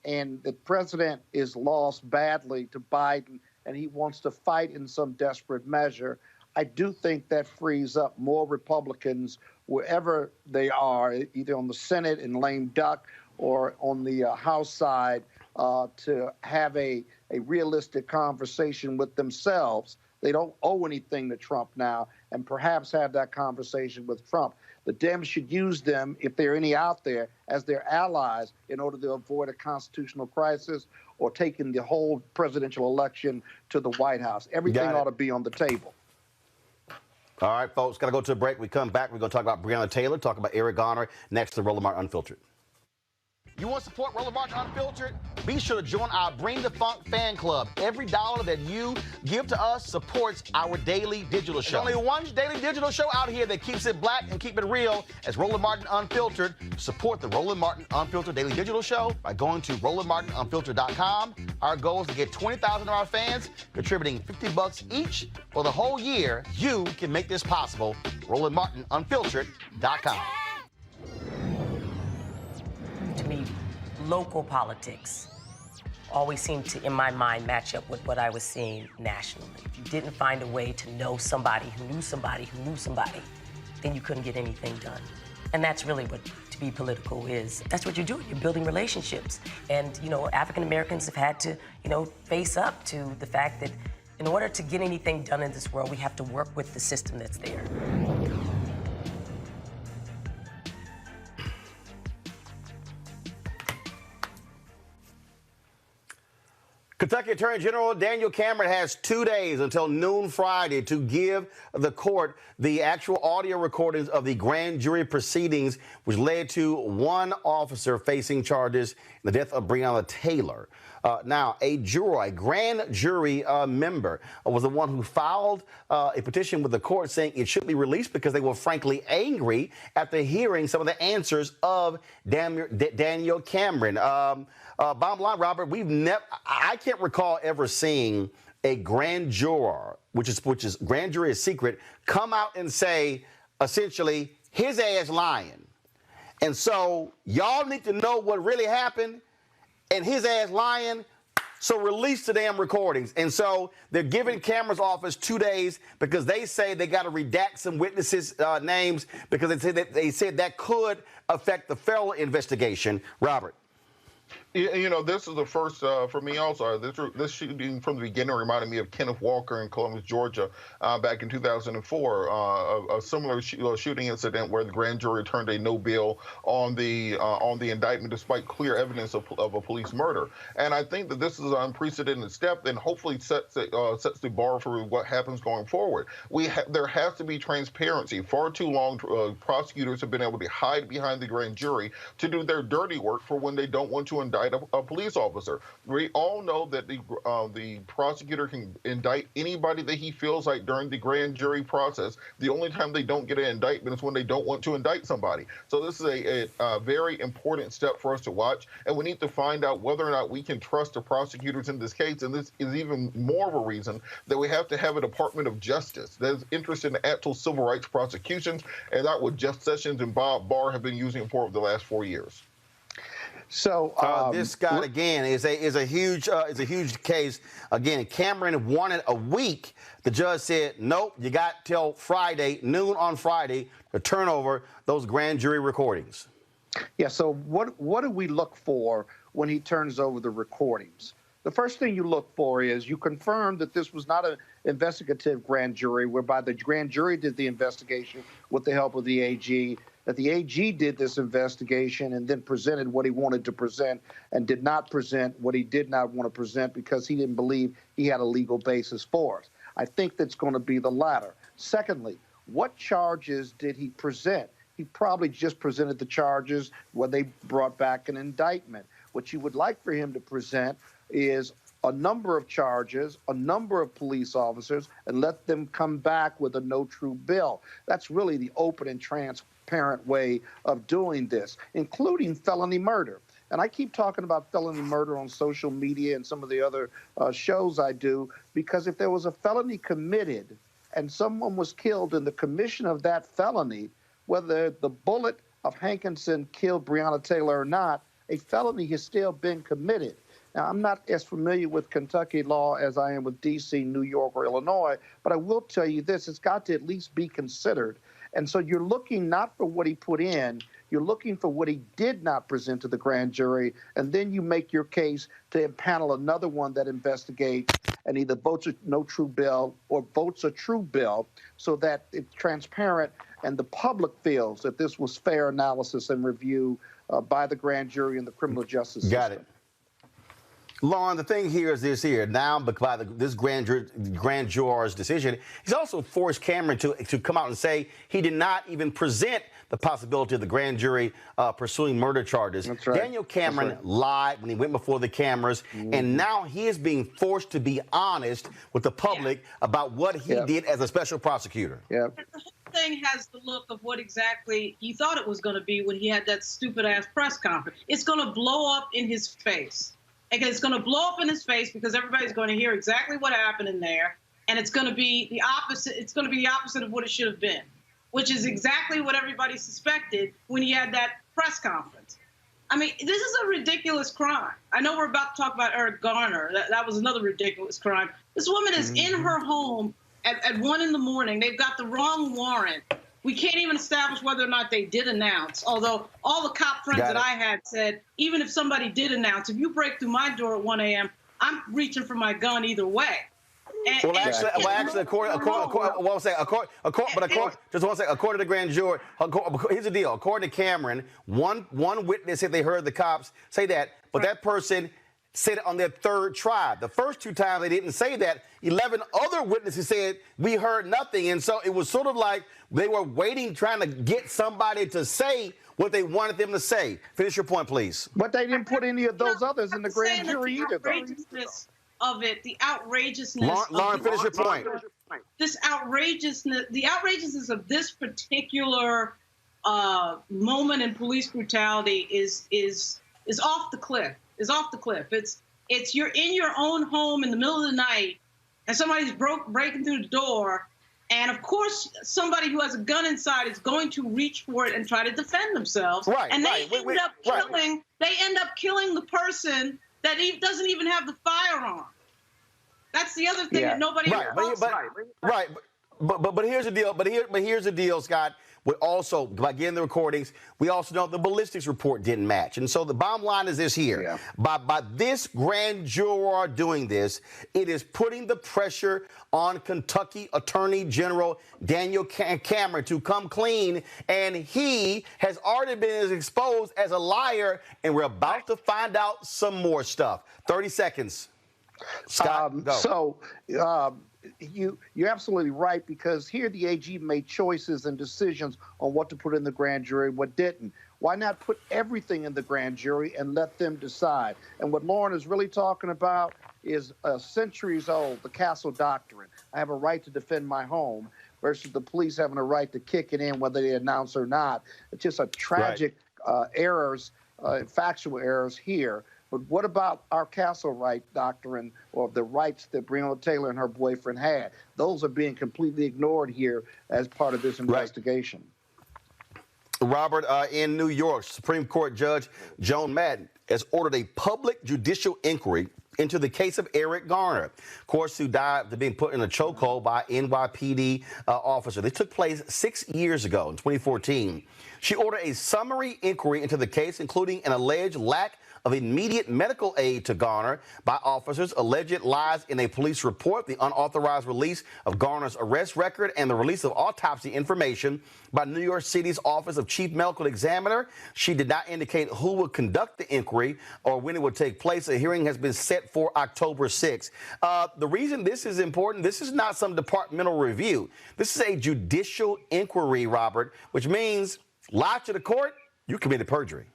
the president is lost badly to Biden, and he wants to fight in some desperate measure, I do think that frees up more Republicans wherever they are, either on the Senate in lame duck or on the House side to have a realistic conversation with themselves. They don't owe anything to Trump now, and perhaps have that conversation with Trump. The Dems should use them, if there are any out there, as their allies in order to avoid a constitutional crisis or taking the whole presidential election to the White House. Everything ought to be on the table. All right, folks, got to go to a break. We come back, we're going to talk about Breonna Taylor, talk about Eric Garner, next to Roland Martin Unfiltered. You want to support Roland Martin Unfiltered? Be sure to join our Bring the Funk fan club. Every dollar that you give to us supports our daily digital show. There's only one daily digital show out here that keeps it black and keep it real as Roland Martin Unfiltered. Support the Roland Martin Unfiltered daily digital show by going to RolandMartinUnfiltered.com. Our goal is to get 20,000 of our fans contributing $50 each for the whole year. You can make this possible. RolandMartinUnfiltered.com. To me, local politics always seemed to, in my mind, match up with what I was seeing nationally. If you didn't find a way to know somebody who knew somebody who knew somebody, then you couldn't get anything done. And that's really what to be political is. That's what you're doing. You're building relationships. And, you know, African Americans have had to, you know, face up to the fact that in order to get anything done in this world, we have to work with the system that's there. Kentucky Attorney General Daniel Cameron has 2 days until noon Friday to give the court the actual audio recordings of the grand jury proceedings, which led to one officer facing charges in the death of Breonna Taylor. Now, a grand jury member was the one who filed a petition with the court saying it should be released because they were frankly angry after hearing some of the answers of Daniel Cameron. Bottom line, Robert, I can't recall ever seeing a grand juror, which is grand jury is secret, come out and say, essentially, his ass lying. And so y'all need to know what really happened, and his ass lying, so release the damn recordings. And so they're giving Cameron's office 2 days because they say they got to redact some witnesses' names because they said that could affect the federal investigation. Robert. You know, this is the first for me also. This shooting from the beginning reminded me of Kenneth Walker in Columbus, Georgia, back in 2004. A similar shooting incident where the grand jury returned a no bill on the indictment despite clear evidence of a police murder. And I think that this is an unprecedented step and hopefully sets the bar for what happens going forward. There has to be transparency. Far too long, prosecutors have been able to hide behind the grand jury to do their dirty work for when they don't want to indict a police officer. We all know that the prosecutor can indict anybody that he feels like during the grand jury process. The only time they don't get an indictment is when they don't want to indict somebody. So this is a very important step for us to watch, and we need to find out whether or not we can trust the prosecutors in this case. And this is even more of a reason that we have to have a Department of Justice that is interested in actual civil rights prosecutions, and that's what Jeff Sessions and Bob Barr have been using for over the last 4 years. So this guy again is a huge case. Again, Cameron wanted a week. The judge said, nope, you got till Friday, noon on Friday, to turn over those grand jury recordings. Yeah. So what do we look for when he turns over the recordings? The first thing you look for is you confirm that this was not an investigative grand jury, whereby the grand jury did the investigation with the help of the AG, that the AG did this investigation and then presented what he wanted to present and did not present what he did not want to present because he didn't believe he had a legal basis for it. I think that's going to be the latter. Secondly, what charges did he present? He probably just presented the charges when they brought back an indictment. What you would like for him to present is a number of charges, a number of police officers, and let them come back with a no true bill. That's really the open and transparent way of doing this, including felony murder. And I keep talking about felony murder on social media and some of the other shows I do, because if there was a felony committed and someone was killed in the commission of that felony, whether the bullet of Hankinson killed Breonna Taylor or not, a felony has still been committed. Now, I'm not as familiar with Kentucky law as I am with D.C., New York, or Illinois, but I will tell you this, it's got to at least be considered. And so you're looking not for what he put in, you're looking for what he did not present to the grand jury, and then you make your case to impanel another one that investigates and either votes a no true bill or votes a true bill so that it's transparent and the public feels that this was fair analysis and review by the grand jury and the criminal justice system. Got it. Lauren, the thing here is this here. Now, by this grand juror's decision, he's also forced Cameron to come out and say he did not even present the possibility of the grand jury pursuing murder charges. That's right. Daniel Cameron lied when he went before the cameras, and now he is being forced to be honest with the public about what he did as a special prosecutor. Yeah. The whole thing has the look of what exactly he thought it was going to be when he had that stupid-ass press conference. It's going to blow up in his face. And it's going to blow up in his face because everybody's going to hear exactly what happened in there, and it's going to be the opposite. It's going to be the opposite of what it should have been, which is exactly what everybody suspected when he had that press conference. I mean, this is a ridiculous crime. I know we're about to talk about Eric Garner. That was another ridiculous crime. This woman is in her home at 1 in the morning. They've got the wrong warrant. We can't even establish whether or not they did announce, although all the cop friends that I had said, even if somebody did announce, if you break through my door at 1 a.m., I'm reaching for my gun either way. According to the grand jury, here's the deal. According to Cameron, one witness said they heard the cops say that, but that person said it on their third try. The first 2 times they didn't say that. 11 other witnesses said we heard nothing, and so it was sort of like they were waiting, trying to get somebody to say what they wanted them to say. Finish your point, please. But they didn't put any of those others in the grand jury either. The outrageousness. Lauren, finish your point. This outrageousness, the outrageousness of this particular moment in police brutality is off the cliff. Is off the cliff. It's you're in your own home in the middle of the night, and somebody's breaking through the door, and of course somebody who has a gun inside is going to reach for it and try to defend themselves. Right. And they end up killing the person that doesn't even have the firearm. That's the other thing that nobody else. But here's the deal. But here's the deal, Scott. We also, by getting the recordings, we also know the ballistics report didn't match. And so the bottom line is this here. Yeah. By this grand juror doing this, it is putting the pressure on Kentucky Attorney General Daniel Cameron to come clean. And he has already been exposed as a liar. And we're about to find out some more stuff. 30 seconds. Scott, go. You're absolutely right, because here the AG made choices and decisions on what to put in the grand jury, what didn't. Why not put everything in the grand jury and let them decide? And what Lauren is really talking about is centuries old, the Castle Doctrine. I have a right to defend my home versus the police having a right to kick it in whether they announce or not. It's just a tragic errors, factual errors here. But what about our castle right doctrine, or the rights that Breonna Taylor and her boyfriend had? Those are being completely ignored here as part of this investigation. Robert, in New York, Supreme Court Judge Joan Madden has ordered a public judicial inquiry into the case of Eric Garner, of course, who died after being put in a chokehold by NYPD officer. They took place 6 years ago in 2014. She ordered a summary inquiry into the case, including an alleged lack of immediate medical aid to Garner by officers, alleged lies in a police report, the unauthorized release of Garner's arrest record, and the release of autopsy information by New York City's Office of Chief Medical Examiner. She did not indicate who would conduct the inquiry or when it would take place. A hearing has been set for October 6th. The reason this is important, this is not some departmental review. This is a judicial inquiry, Robert, which means lie to the court, you committed perjury.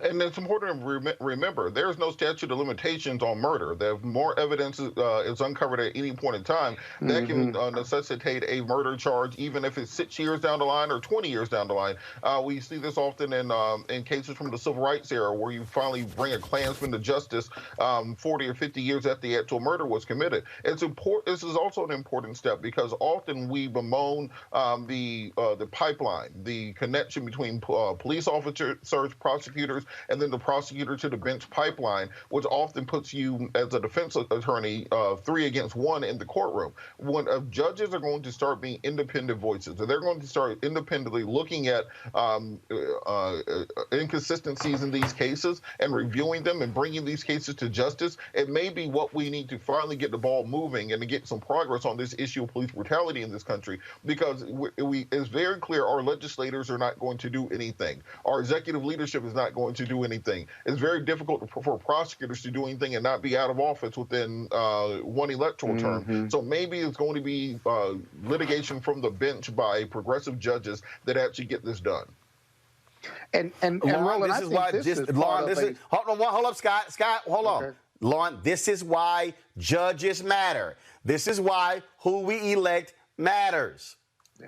And it's important to remember, there's no statute of limitations on murder. If more evidence is uncovered at any point in time, that can necessitate a murder charge, even if it's 6 years down the line or 20 years down the line. We see this often in cases from the Civil Rights era, where you finally bring a Klansman to justice 40 or 50 years after the actual murder was committed. It's important. This is also an important step, because often we bemoan the pipeline, the connection between police officers, prosecutors, prosecutors and then the prosecutor to the bench pipeline, which often puts you as a defense attorney 3 against 1 in the courtroom. When judges are going to start being independent voices, and they're going to start independently looking at inconsistencies in these cases and reviewing them and bringing these cases to justice, it may be what we need to finally get the ball moving and to get some progress on this issue of police brutality in this country, because it's very clear our legislators are not going to do anything. Our executive leadership is not going to do anything. It's very difficult for prosecutors to do anything and not be out of office within 1 electoral term. So maybe it's going to be litigation from the bench by progressive judges that actually get this done. And Lauren, Roland, this is why hold up, Scott, hold on. Lauren, this is why judges matter. This is why who we elect matters. Yeah.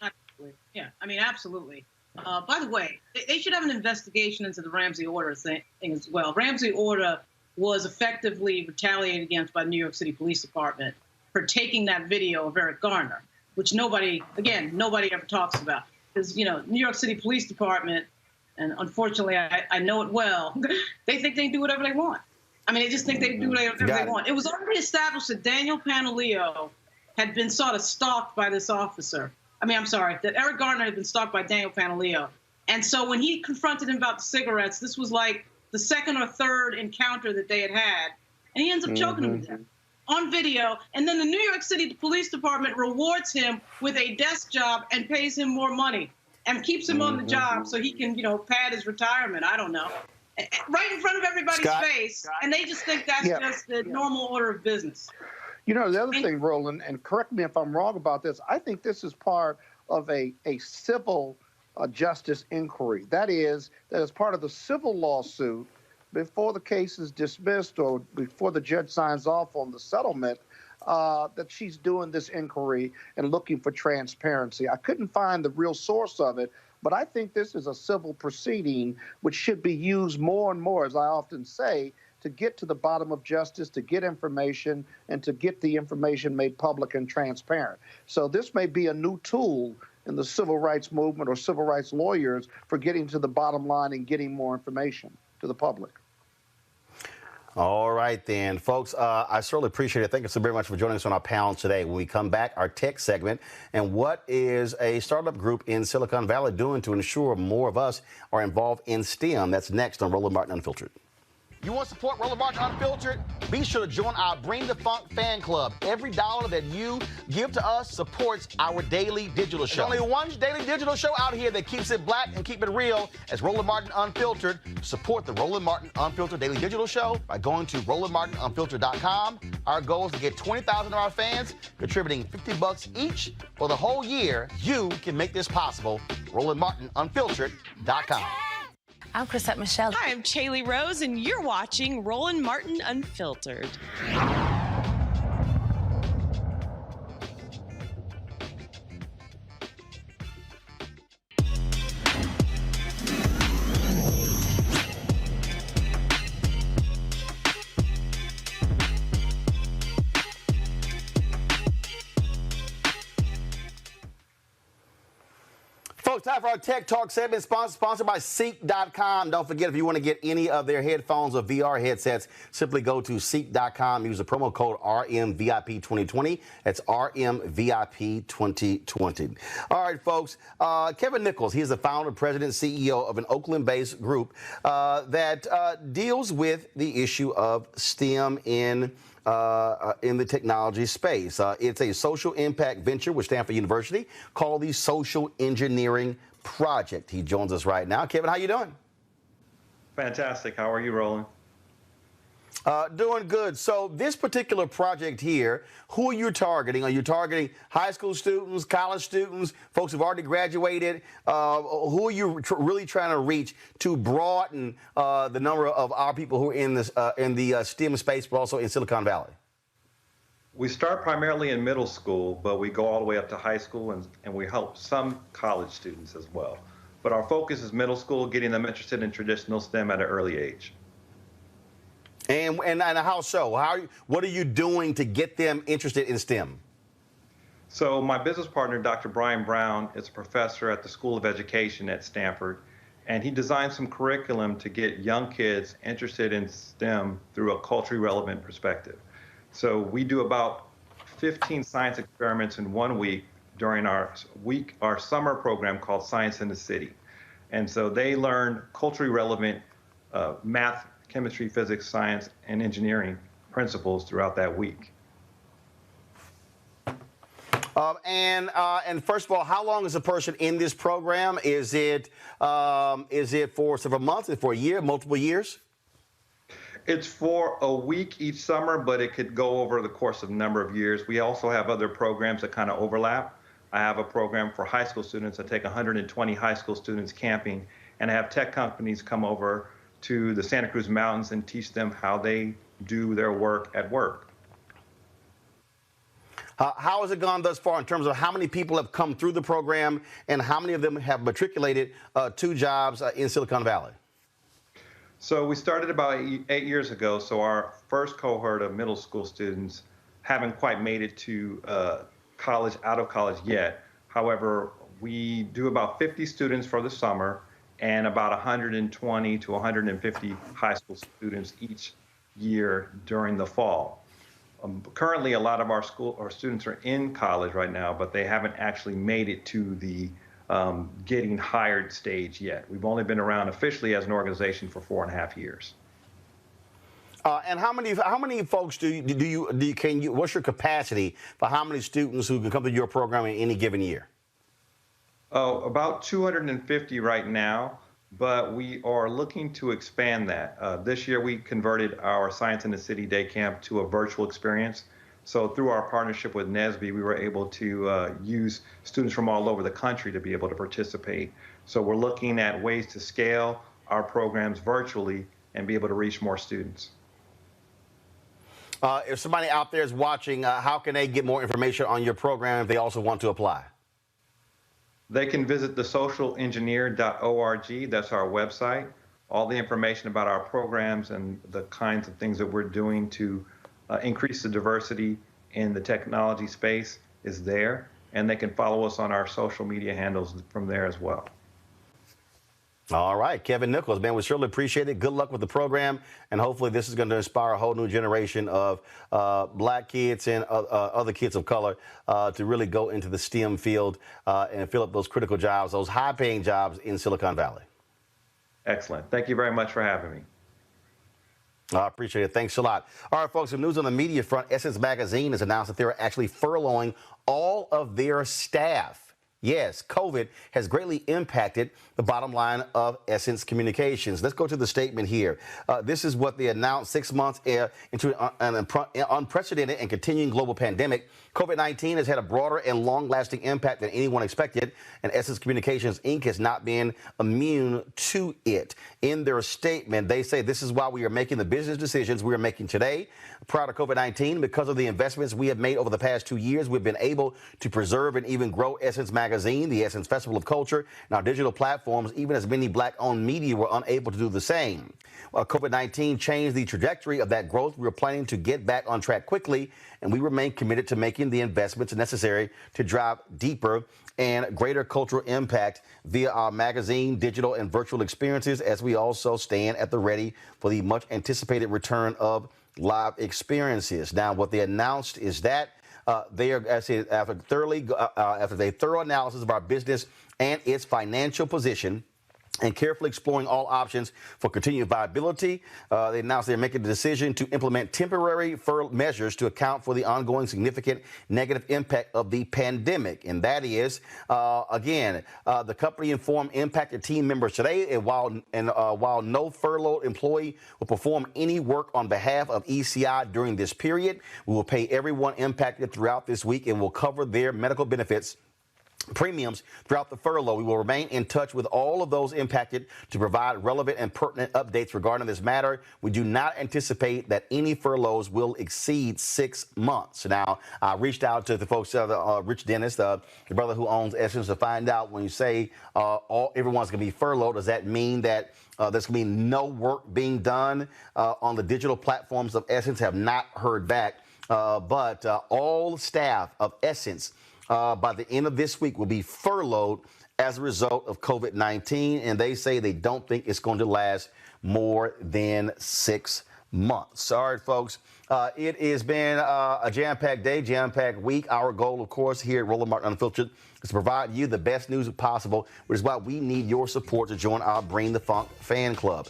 Absolutely. Yeah, I mean, absolutely. By the way, they should have an investigation into the Ramsey Order thing as well. Ramsey Order was effectively retaliated against by the New York City Police Department for taking that video of Eric Garner, which nobody ever talks about. Because, New York City Police Department, and unfortunately I know it well, they think they can do whatever they want. I mean, they just think they can do whatever they want. It was already established that Daniel Pantaleo had been sort of stalked by this officer. That Eric Garner had been stalked by Daniel Pantaleo. And so when he confronted him about the cigarettes, this was like the second or third encounter that they had had. And he ends up choking him to death on video. And then the New York City Police Department rewards him with a desk job and pays him more money and keeps him on the job so he can, pad his retirement. I don't know. Right in front of everybody's face. And they just think that's just the normal order of business. The other thing, Roland, and correct me if I'm wrong about this, I think this is part of a civil justice inquiry. That is part of the civil lawsuit, before the case is dismissed or before the judge signs off on the settlement, that she's doing this inquiry and looking for transparency. I couldn't find the real source of it, but I think this is a civil proceeding which should be used more and more, as I often say, to get to the bottom of justice, to get information, and to get the information made public and transparent. So this may be a new tool in the civil rights movement or civil rights lawyers for getting to the bottom line and getting more information to the public. All right, then, folks, I certainly appreciate it. Thank you so very much for joining us on our panel today. When we come back, our tech segment, and what is a startup group in Silicon Valley doing to ensure more of us are involved in STEM? That's next on Roland Martin Unfiltered. You want to support Roland Martin Unfiltered? Be sure to join our Bring the Funk fan club. Every dollar that you give to us supports our daily digital show. There's only one daily digital show out here that keeps it black and keep it real as Roland Martin Unfiltered. Support the Roland Martin Unfiltered daily digital show by going to RolandMartinUnfiltered.com. Our goal is to get 20,000 of our fans contributing $50 each for the whole year. You can make this possible. RolandMartinUnfiltered.com. I'm Chrisette Michelle. Hi, I'm Chaley Rose, and you're watching Roland Martin Unfiltered. Folks, time for our Tech Talk segment, sponsored by Seek.com. Don't forget, if you want to get any of their headphones or VR headsets, simply go to Seek.com. Use the promo code RMVIP2020. That's RMVIP2020. All right, folks. Kevin Nichols, he is the founder, president, CEO of an Oakland-based group that deals with the issue of STEM in the technology space. It's a social impact venture with Stanford University called the Social Engineering Project. He joins us right now. Kevin, how you doing? Fantastic. How are you, Roland? Doing good. So this particular project here, who are you targeting? Are you targeting high school students, college students, folks who've already graduated? Who are you really trying to reach to broaden the number of our people who are in the STEM space, but also in Silicon Valley? We start primarily in middle school, but we go all the way up to high school, and we help some college students as well. But our focus is middle school, getting them interested in traditional STEM at an early age. And how so? What are you doing to get them interested in STEM? So my business partner, Dr. Brian Brown, is a professor at the School of Education at Stanford, And he designed some curriculum to get young kids interested in STEM through a culturally relevant perspective. So we do about 15 science experiments in 1 week during our summer program called Science in the City. And so they learn culturally relevant math, chemistry, physics, science, and engineering principles throughout that week. And first of all, how long is a person in this program? Is it for several months? Is it for a year, multiple years? It's for a week each summer, but it could go over the course of a number of years. We also have other programs that kind of overlap. I have a program for high school students. I take 120 high school students camping, and I have tech companies come over to the Santa Cruz Mountains and teach them how they do their work at work. How has it gone thus far in terms of how many people have come through the program and how many of them have matriculated to jobs in Silicon Valley? So we started about 8 years ago. So our first cohort of middle school students haven't quite made it to college, out of college yet. However, we do about 50 students for the summer and about 120 to 150 high school students each year during the fall. Currently, a lot of our students are in college right now, but they haven't actually made it to the getting hired stage yet. We've only been around officially as an organization for 4.5 years. And how many folks what's your capacity for how many students who can come to your program in any given year? Oh, about 250 right now, but we are looking to expand that. This year we converted our Science in the City Day Camp to a virtual experience. So through our partnership with NSBE, we were able to use students from all over the country to be able to participate. So we're looking at ways to scale our programs virtually and be able to reach more students. If somebody out there is watching, how can they get more information on your program if they also want to apply? They can visit thesocialengineer.org. That's our website. All the information about our programs and the kinds of things that we're doing to increase the diversity in the technology space is there. And they can follow us on our social media handles from there as well. All right, Kevin Nichols, man, we surely appreciate it. Good luck with the program, and hopefully this is going to inspire a whole new generation of black kids and other kids of color to really go into the STEM field and fill up those critical jobs, those high-paying jobs in Silicon Valley. Excellent. Thank you very much for having me. I appreciate it. Thanks a lot. All right, folks, some news on the media front. Essence Magazine has announced that they're actually furloughing all of their staff. Yes, COVID has greatly impacted the bottom line of Essence Communications. Let's go to the statement here. This is what they announced 6 months into an unprecedented and continuing global pandemic. COVID-19 has had a broader and long-lasting impact than anyone expected, and Essence Communications, Inc. has not been immune to it. In their statement, they say this is why we are making the business decisions we are making today. Prior to COVID-19, because of the investments we have made over the past 2 years, we've been able to preserve and even grow Essence Magazine, the Essence Festival of Culture, and our digital platforms, even as many black-owned media were unable to do the same. While COVID-19 changed the trajectory of that growth, we are planning to get back on track quickly, and we remain committed to making the investments necessary to drive deeper and greater cultural impact via our magazine, digital, and virtual experiences, as we also stand at the ready for the much-anticipated return of live experiences. Now, what they announced is that they are, after a thorough analysis of our business and its financial position, and carefully exploring all options for continued viability, they announced they're making the decision to implement temporary measures to account for the ongoing significant negative impact of the pandemic. And that is, the company informed impacted team members today, and while no furloughed employee will perform any work on behalf of ECI during this period, we will pay everyone impacted throughout this week and will cover their medical benefits premiums throughout the furlough. We will remain in touch with all of those impacted to provide relevant and pertinent updates regarding this matter. We do not anticipate that any furloughs will exceed 6 months. Now, I reached out to the folks, Rich Dennis, the brother who owns Essence, to find out when you say everyone's going to be furloughed, does that mean that there's going to be no work being done on the digital platforms of Essence? Have not heard back, but all staff of Essence by the end of this week will be furloughed as a result of COVID-19, and they say they don't think it's going to last more than 6 months. All right, folks. It has been a jam-packed day, jam-packed week. Our goal, of course, here at Roland Martin Unfiltered is to provide you the best news possible, which is why we need your support to join our Bring the Funk fan club.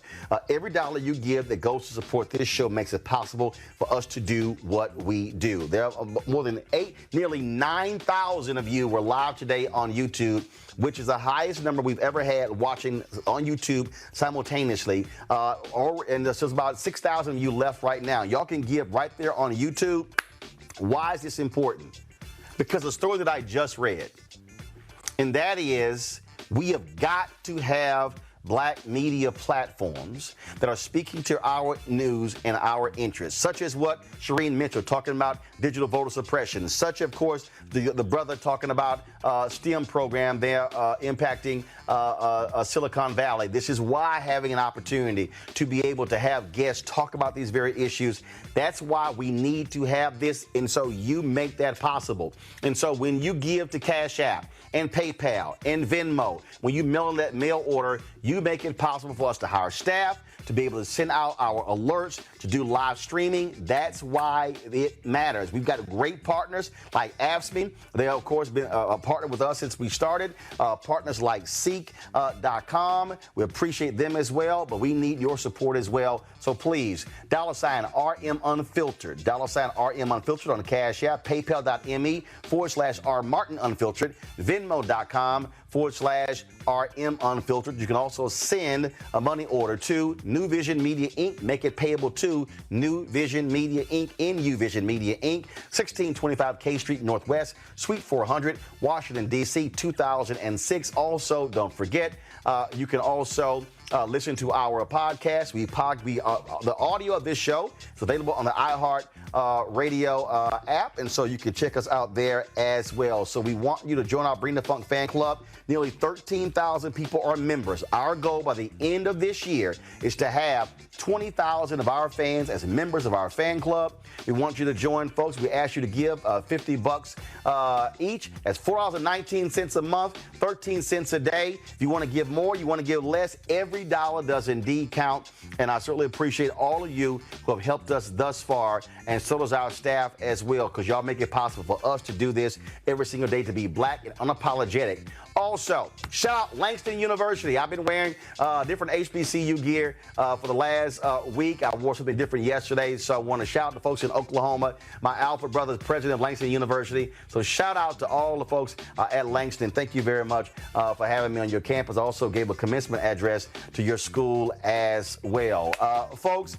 Every dollar you give that goes to support this show makes it possible for us to do what we do. There are more than nearly 9,000 of you were live today on YouTube, which is the highest number we've ever had watching on YouTube simultaneously. And there's about 6,000 of you left right now. Y'all can give right there on YouTube. Why is this important? Because the story that I just read, and that is we have got to have black media platforms that are speaking to our news and our interests, such as what Shireen Mitchell talking about digital voter suppression, such, of course, the brother talking about STEM program there impacting Silicon Valley. This is why having an opportunity to be able to have guests talk about these very issues, that's why we need to have this, and so you make that possible. And so when you give to Cash App and PayPal and Venmo, when you mail that mail order, you make it possible for us to hire staff, to be able to send out our alerts, to do live streaming. That's why it matters. We've got great partners like AFSCME. They, of course, been a partner with us since we started. Partners like Seek.com. We appreciate them as well, but we need your support as well. So please, $RM Unfiltered, $RM Unfiltered on the Cash App, PayPal.me/RMartinUnfiltered, Venmo.com/RM Unfiltered. You can also send a money order to New Vision Media Inc. Make it payable to New Vision Media Inc. NU Vision Media Inc. 1625 K Street Northwest, Suite 400, Washington, D.C. 2006. Also, don't forget, you can also listen to our podcast. The audio of this show is available on the iHeart Radio app, and so you can check us out there as well. So we want you to join our Bring the Funk fan club. Nearly 13,000 people are members. Our goal by the end of this year is to have 20,000 of our fans as members of our fan club. We want you to join, folks. We ask you to give $50 each. That's $4.19 a month, 13 cents a day. If you want to give more, you want to give less, every dollar does indeed count. And I certainly appreciate all of you who have helped us thus far, and so does our staff as well, because y'all make it possible for us to do this every single day, to be black and unapologetic. Also, shout out Langston University. I've been wearing different HBCU gear for the last week. I wore something different yesterday, so I want to shout out to folks in Oklahoma. My Alpha brother is president of Langston University, so shout out to all the folks at Langston. Thank you very much for having me on your campus. I also gave a commencement address to your school as well. Folks,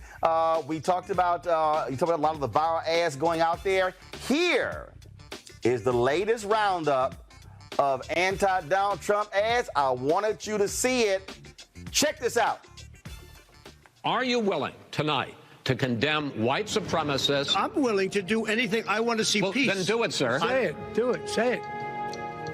we talked about a lot of the viral ads going out there. Here is the latest roundup of anti-Donald Trump ads. I wanted you to see it. Check this out. Are you willing tonight to condemn white supremacists? I'm willing to do anything. I want to see peace. Then do it, sir. Say it. Do it. Say it.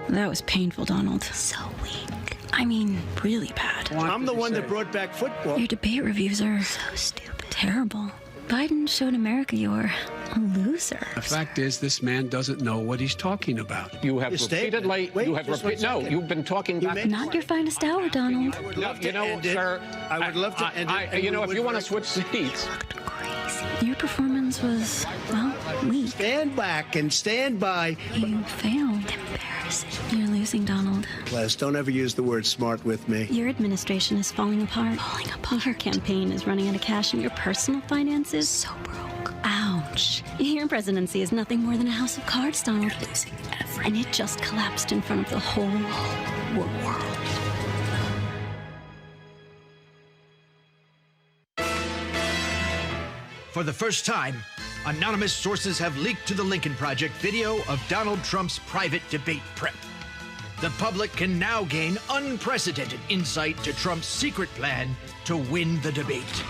That was painful, Donald. So weak. I mean, really bad. I'm the one that brought back football. Your debate reviews are so stupid. Terrible. Biden showed America you're a loser. The fact is, this man doesn't know what he's talking about. You have repeatedly. You've been talking back. Not your finest hour, Donald. Sir. I would love to end it. If you want to switch seats. Crazy. Your performance was, well, weak. Stand back and stand by. You failed. Embarrassing. You're losing, Donald. Les, don't ever use the word smart with me. Your administration is falling apart. Falling apart. Your campaign is running out of cash, and your personal finances so broke. Ouch. Your presidency is nothing more than a house of cards, Donald. You're losing everything. And it just collapsed in front of the whole world. For the first time, anonymous sources have leaked to the Lincoln Project video of Donald Trump's private debate prep. The public can now gain unprecedented insight to Trump's secret plan to win the debate.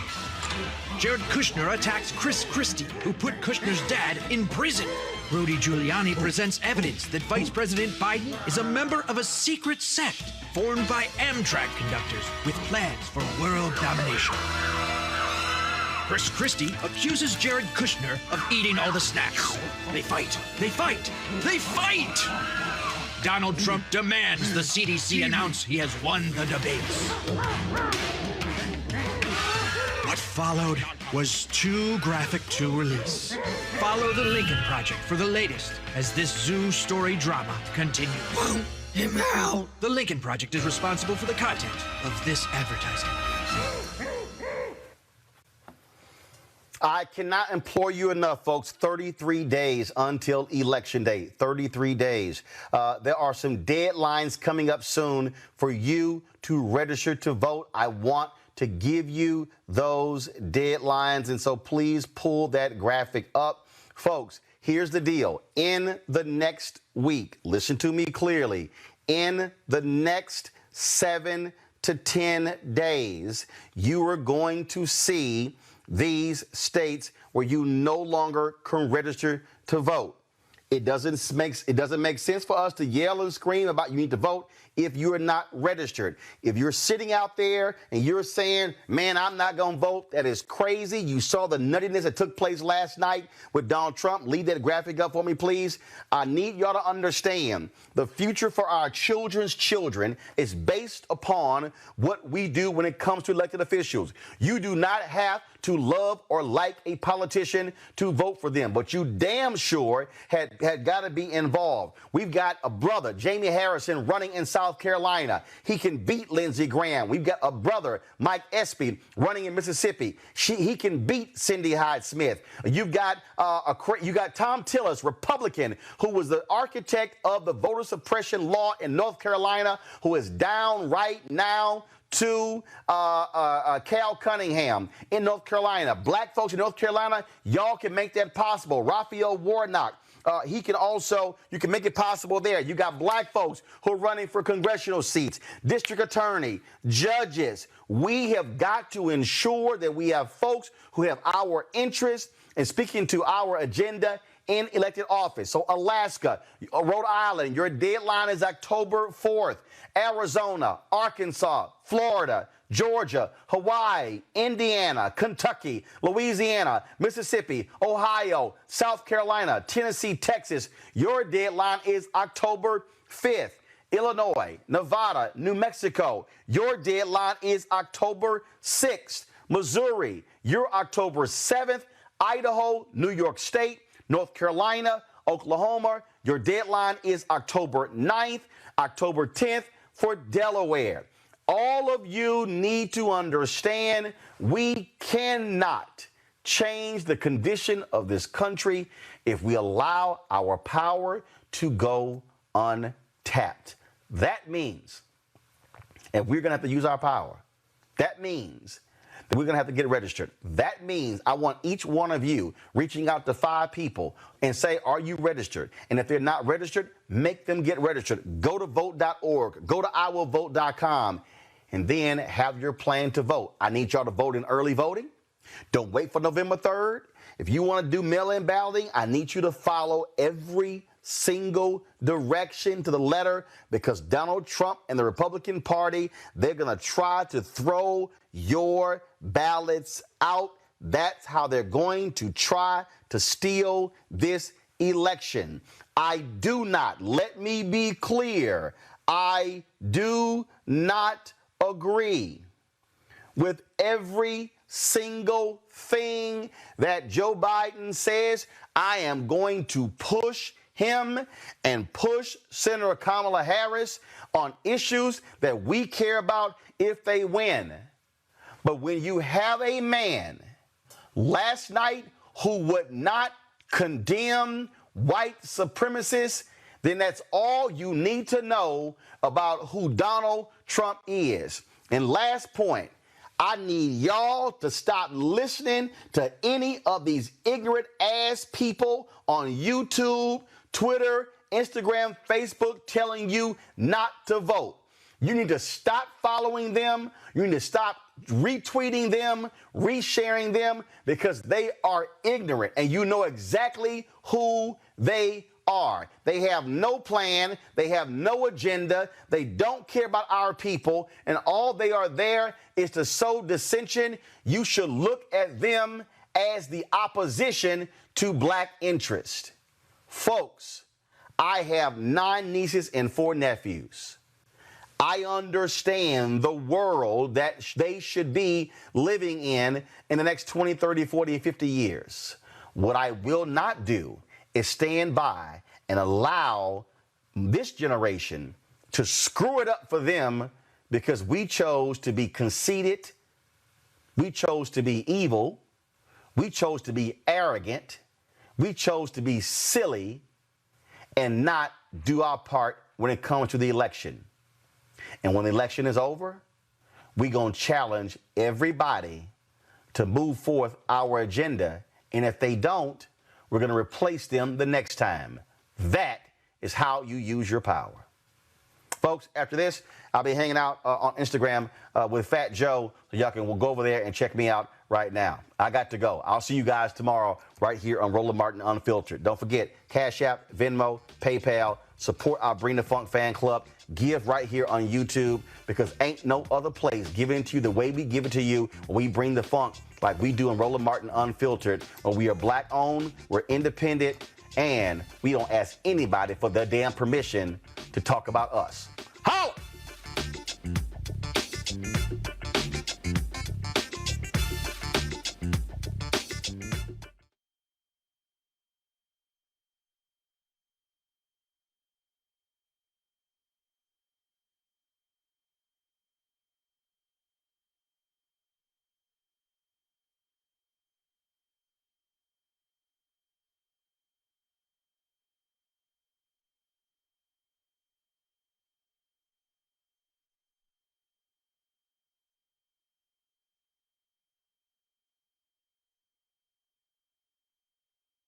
Jared Kushner attacks Chris Christie, who put Kushner's dad in prison. Rudy Giuliani presents evidence that Vice President Biden is a member of a secret sect formed by Amtrak conductors with plans for world domination. Chris Christie accuses Jared Kushner of eating all the snacks. They fight. They fight. They fight! Donald Trump demands the CDC announce he has won the debates. What followed was too graphic to release. Follow the Lincoln Project for the latest as this Zoo Story drama continues. Pump him out! The Lincoln Project is responsible for the content of this advertising. I cannot implore you enough, folks. 33 days until Election Day. 33 days. There are some deadlines coming up soon for you to register to vote. I want to give you those deadlines, and so please pull that graphic up. Folks, here's the deal. In the next week, listen to me clearly, in the next 7 to 10 days, you are going to see these states where you no longer can register to vote. It doesn't make sense for us to yell and scream about you need to vote if you're not registered. If you're sitting out there and you're saying, man, I'm not going to vote, that is crazy. You saw the nuttiness that took place last night with Donald Trump. Leave that graphic up for me, please. I need y'all to understand the future for our children's children is based upon what we do when it comes to elected officials. You do not have to love or like a politician to vote for them, but you damn sure had got to be involved. We've got a brother, Jamie Harrison, running in South Carolina. He can beat Lindsey Graham. We've got a brother, Mike Espy, running in Mississippi. He can beat Cindy Hyde-Smith. You've got Tom Tillis, Republican, who was the architect of the voter suppression law in North Carolina, who is down right now to Cal Cunningham in North Carolina. Black folks in North Carolina, y'all can make that possible. Raphael Warnock, you can make it possible there. You got black folks who are running for congressional seats, district attorney, judges. We have got to ensure that we have folks who have our interests and speaking to our agenda in elected office. So Alaska, Rhode Island, your deadline is October 4th. Arizona, Arkansas, Florida, Georgia, Hawaii, Indiana, Kentucky, Louisiana, Mississippi, Ohio, South Carolina, Tennessee, Texas. Your deadline is October 5th. Illinois, Nevada, New Mexico. Your deadline is October 6th. Missouri, your October 7th. Idaho, New York State, North Carolina, Oklahoma. Your deadline is October 9th, October 10th for Delaware. All of you need to understand we cannot change the condition of this country if we allow our power to go untapped. That means, and we're going to have to use our power, that means that we're going to have to get registered. That means I want each one of you reaching out to 5 people and say, are you registered? And if they're not registered, make them get registered. Go to vote.org, go to iwillvote.com, and then have your plan to vote. I need y'all to vote in early voting. Don't wait for November 3rd. If you want to do mail-in balloting, I need you to follow every single direction to the letter, because Donald Trump and the Republican Party, they're going to try to throw your ballots out. That's how they're going to try to steal this election. I do not, let me be clear, I do not agree with every single thing that Joe Biden says. I am going to push him and push Senator Kamala Harris on issues that we care about if they win. But when you have a man last night who would not condemn white supremacists, then that's all you need to know about who Donald Trump is. And last point, I need y'all to stop listening to any of these ignorant ass people on YouTube, Twitter, Instagram, Facebook telling you not to vote. You need to stop following them. You need to stop retweeting them, resharing them, because they are ignorant and you know exactly who they are. They have no plan. They have no agenda. They don't care about our people. And all they are there is to sow dissension. You should look at them as the opposition to black interest. Folks, I have 9 nieces and 4 nephews. I understand the world that they should be living in the next 20, 30, 40, 50 years. What I will not do is stand by and allow this generation to screw it up for them because we chose to be conceited, we chose to be evil, we chose to be arrogant, we chose to be silly and not do our part when it comes to the election. And when the election is over, we're going to challenge everybody to move forth our agenda. And if they don't, we're going to replace them the next time. That is how you use your power. Folks, after this, I'll be hanging out on Instagram with Fat Joe. So y'all can go over there and check me out right now. I got to go. I'll see you guys tomorrow right here on Roland Martin Unfiltered. Don't forget, Cash App, Venmo, PayPal. Support our Bring the Funk fan club. Give right here on YouTube because ain't no other place giving it to you the way we give it to you when we bring the funk like we do in Roland Martin Unfiltered. When we are black owned, we're independent, and we don't ask anybody for their damn permission to talk about us.